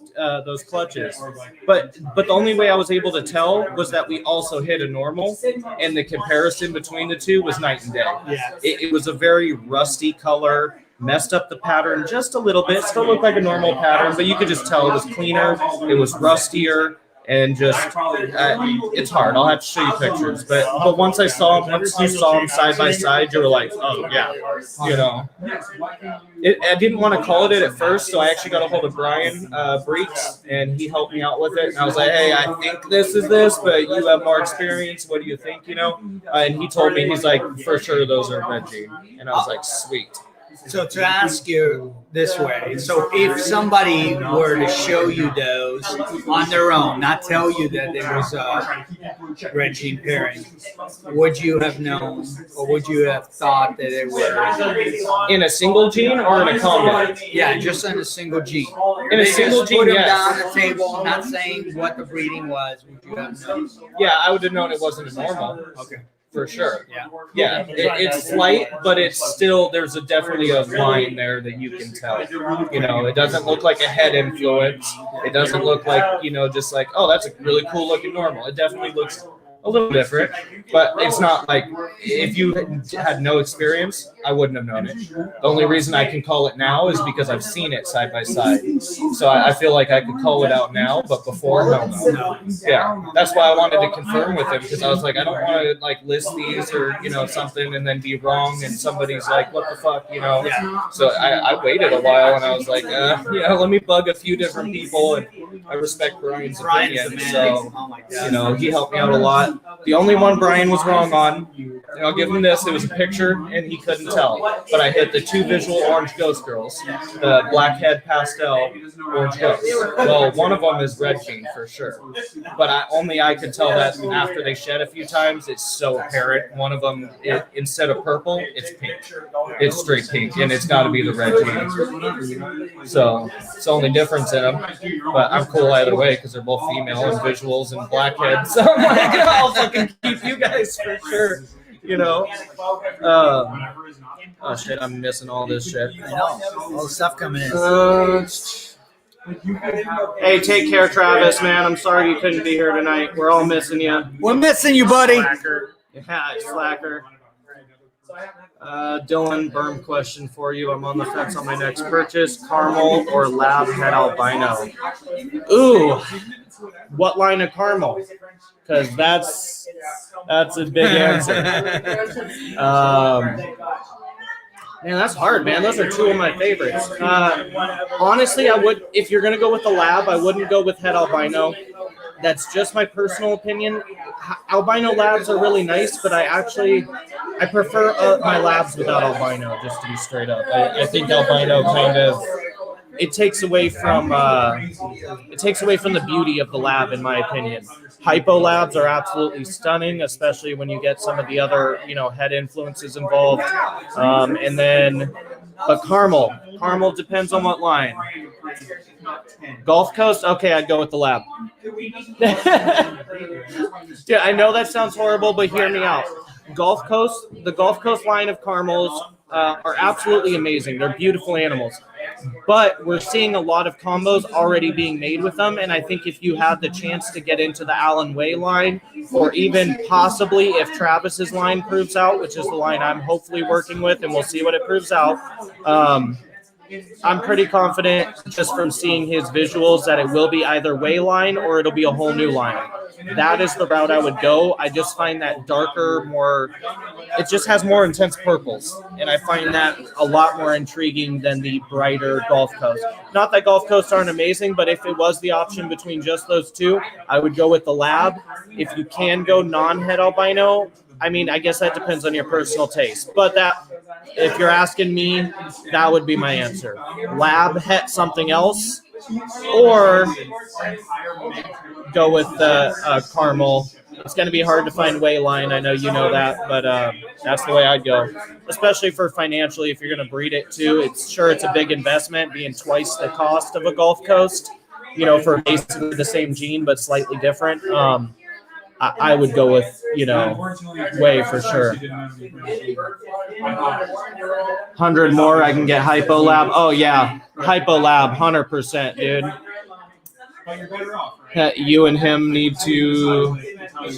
clutches, but the only way I was able to tell was that we also hit a normal, and the comparison between the 2 was night and day. It was a very rusty color, messed up the pattern just a little bit. Still looked like a normal pattern, but you could just tell it was cleaner, it was rustier, and just it's hard. I'll have to show you pictures, but once you saw them side by side, you were like, oh yeah, I didn't want to call it at first, so I actually got a hold of Brian Breeks, and he helped me out with it. And I was like, hey, I think this is this, but you have more experience. What do you think? And he told me, he's like, for sure those are red gene, and I was like, sweet. So to ask you this way, so if somebody were to show you those on their own, not tell you that there was a red gene pairing, would you have known, or would you have thought that it was in a single gene or in a combo? Yeah, just in a single gene. In a single gene, put them down the table, not saying what the breeding was. Would you have known? Yeah, I would have known it wasn't a normal. Okay. For sure. It's slight, but it's still, there's definitely a line there that you can tell. It doesn't look like a head influence. It doesn't look like, just like, oh, that's a really cool looking normal. It definitely looks a little different, but it's not like, if you had no experience, I wouldn't have known it. The only reason I can call it now is because I've seen it side by side. So I feel like I could call it out now, but before, no. Yeah, that's why I wanted to confirm with him, because I was like, I don't want to like list these or something and then be wrong and somebody's like, what the fuck, So I waited a while and I was like, let me bug a few different people, and I respect Brian's opinion. So he helped me out a lot. The only one Brian was wrong on, and I'll give him this, it was a picture and he couldn't tell, but I hit the 2 visual orange ghost girls, the blackhead pastel orange ghost. Well, one of them is red gene for sure, but I could tell that after they shed a few times, it's so apparent. One of them, instead of purple, it's pink. It's straight pink, and it's got to be the red gene. So it's the only difference in them, but I'm cool either way because they're both female and visuals and blackhead. So I'm like, I'll fucking keep you guys for sure. Oh shit, I'm missing all this shit. I know. All the stuff coming in. Hey, take care, Travis, man. I'm sorry you couldn't be here tonight. We're all missing you. We're missing you, buddy. Yeah, slacker. Dylan, berm question for you. I'm on the fence on my next purchase. Caramel or lab head albino? Ooh, what line of caramel? Because that's a big answer. Man, that's hard, man. Those are 2 of my favorites. Honestly, I would, if you're gonna go with the lab, I wouldn't go with head albino. That's just my personal opinion. Albino labs are really nice, but I prefer my labs without albino, just to be straight up. I think albino kind of, it takes away from the beauty of the lab, in my opinion. Hypo labs are absolutely stunning, especially when you get some of the other, head influences involved. But caramel depends on what line. Gulf Coast, okay, I'd go with the lab. Yeah, I know that sounds horrible, but hear me out. The Gulf Coast line of caramels are absolutely amazing. They're beautiful animals. But we're seeing a lot of combos already being made with them, and I think if you have the chance to get into the Allen Way line, or even possibly if Travis's line proves out, which is the line I'm hopefully working with, and we'll see what it proves out, I'm pretty confident just from seeing his visuals that it will be either Way line or it'll be a whole new line. That is the route I would go. I just find that darker, more, it just has more intense purples. And I find that a lot more intriguing than the brighter Gulf Coast. Not that Gulf Coasts aren't amazing, but if it was the option between just those two, I would go with the lab. If you can go non-het albino, I mean, I guess that depends on your personal taste. But that, if you're asking me, that would be my answer. Lab, het something else, or go with the caramel. It's going to be hard to find Way line. I know you know that, but that's the way I'd go. Especially for financially, if you're going to breed it too. It's a big investment, being twice the cost of a Gulf Coast, for basically the same gene, but slightly different. I would go with, Way for sure. 100 more, I can get Hypo Lab. Oh, yeah. Hypo Lab, 100%, dude. You and him need to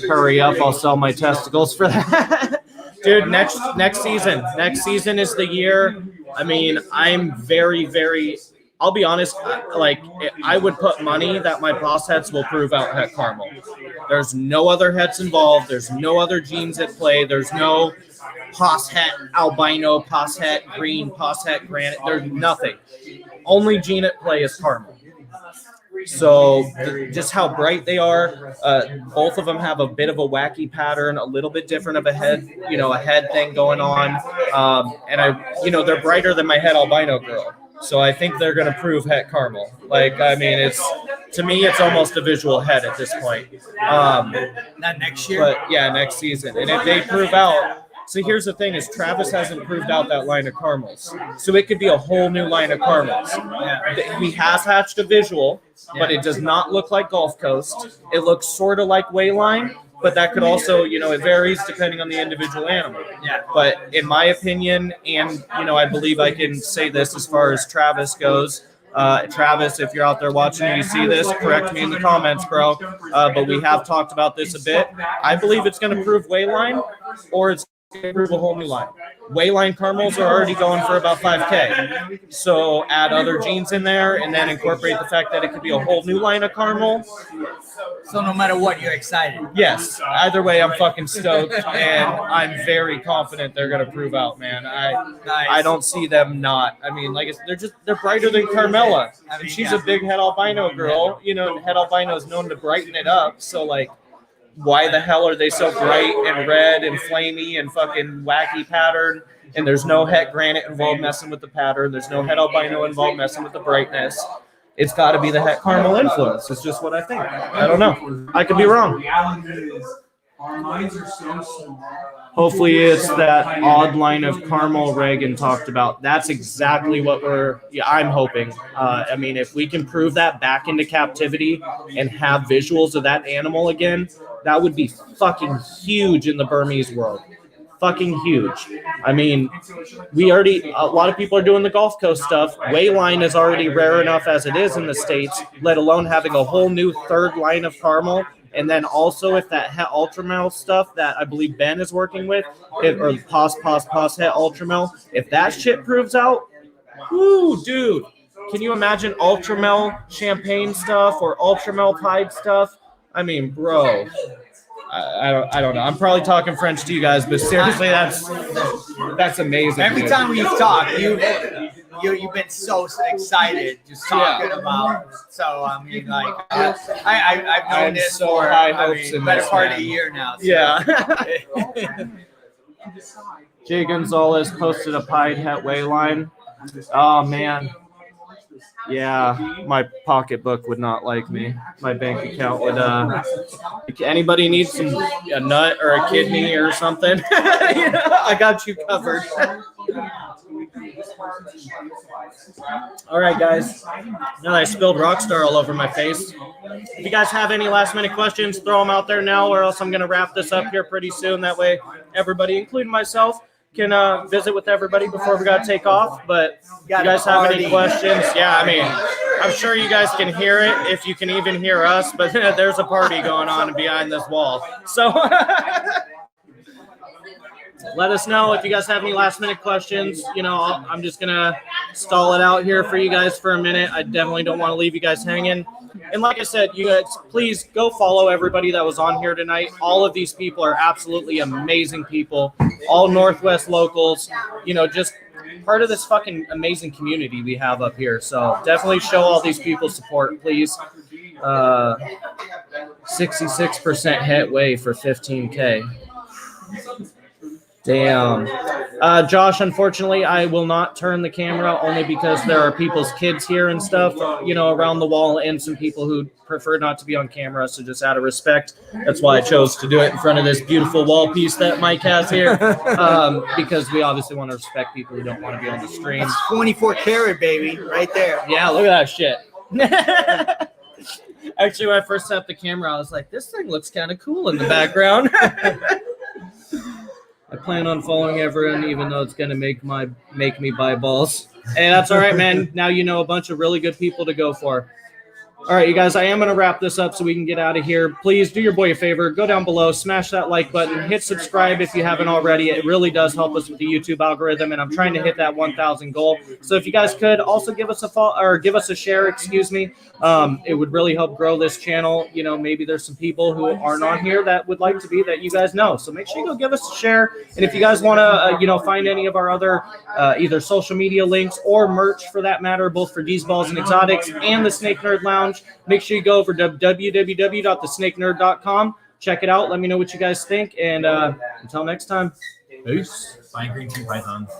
hurry up. I'll sell my testicles for that. Dude, next season. Next season is the year. I mean, I'm very, very... I'll be honest, I would put money that my boss hets will prove out het caramel. There's no other hets involved. There's no other genes at play. There's no pos het albino, pos het green, pos het granite. There's nothing. Only gene at play is caramel. So just how bright they are. Both of them have a bit of a wacky pattern, a little bit different of a head, a head thing going on. And they're brighter than my het albino girl. So I think they're going to prove het caramel. To me, it's almost a visual head at this point. Not next year? But yeah, next season. And if they prove out, so here's the thing is Travis hasn't proved out that line of caramels. So it could be a whole new line of caramels. Yeah. He has hatched a visual, but it does not look like Gulf Coast. It looks sort of like Way line. But that could also, it varies depending on the individual animal. Yeah. But in my opinion, and, I believe I can say this as far as Travis goes. Travis, if you're out there watching and you see this, correct me in the comments, bro. But we have talked about this a bit. I believe it's going to prove Way line, or it's going to prove a whole new line. Way line caramels are already going for about $5,000. So add other genes in there and then incorporate the fact that it could be a whole new line of caramel. So no matter what, you're excited. Yes. Either way, I'm fucking stoked, and I'm very confident they're gonna prove out, man. I don't see them not. I mean, they're brighter than Carmela. And she's a big het albino girl. Het albino is known to brighten it up. So why the hell are they so bright and red and flamey and fucking wacky pattern? And there's no het granite involved messing with the pattern. There's no het albino involved messing with the brightness. It's got to be the het caramel influence. It's just what I think. I don't know. I could be wrong. Hopefully it's that odd line of caramel Reagan talked about. That's exactly what I'm hoping. I mean, if we can prove that back into captivity and have visuals of that animal again, that would be fucking huge in the Burmese world. Fucking huge. I mean, a lot of people are doing the Gulf Coast stuff. Way line is already rare enough as it is in the States, let alone having a whole new third line of caramel. And then also if that het ultramel stuff that I believe Ben is working with, or pos het ultramel, if that shit proves out, whoo, dude, can you imagine ultramel champagne stuff or ultramel pied stuff? I mean, bro. I don't know. I'm probably talking French to you guys, but seriously, that's amazing. Every time we've talked, you've been so excited just talking about. So I mean, I've known this for better part of a year now. So. Yeah. Jay Gonzalez posted a pied het Way line. Oh man. Yeah, my pocketbook would not like me. My bank account would. Anybody needs a nut or a kidney or something? I got you covered. All right, guys. Now that I spilled Rockstar all over my face, if you guys have any last-minute questions, throw them out there now, or else I'm going to wrap this up here pretty soon. That way everybody, including myself, can visit with everybody before we got to take off. But if you guys have any questions, yeah, I mean, I'm sure you guys can hear it, if you can even hear us, but there's a party going on behind this wall. So let us know if you guys have any last-minute questions. You know, I'm just going to stall it out here for you guys for a minute. I definitely don't want to leave you guys hanging. And like I said, you guys, please go follow everybody that was on here tonight. All of these people are absolutely amazing people, all Northwest locals, you know, just part of this fucking amazing community we have up here. So definitely show all these people support, please. 66% hit way for 15K. Damn. Josh, unfortunately, I will not turn the camera only because there are people's kids here and stuff, you know, around the wall, and some people who prefer not to be on camera. So just out of respect, that's why I chose to do it in front of this beautiful wall piece that Mike has here, because we obviously want to respect people who don't want to be on the stream. That's 24 karat, baby, right there. Yeah, look at that shit. Actually, when I first set up the camera, I was like, this thing looks kind of cool in the background. I plan on following everyone, even though it's gonna make me buy balls. Hey, that's all right, man. Now you know a bunch of really good people to go for. All right, you guys, I am going to wrap this up so we can get out of here. Please do your boy a favor. Go down below, smash that like button, hit subscribe if you haven't already. It really does help us with the YouTube algorithm, and I'm trying to hit that 1,000 goal. So if you guys could also give us a follow, or give us a share, excuse me. It would really help grow this channel. You know, maybe there's some people who aren't on here that would like to be that you guys know. So make sure you go give us a share. And if you guys want to, you know, find any of our other either social media links or merch for that matter, both for D's Balls and Exotics and the Snake Nerd Lounge, make sure you go over to www.thesnakenerd.com. Check it out. Let me know what you guys think. And until next time, peace. Fine green 2 pythons.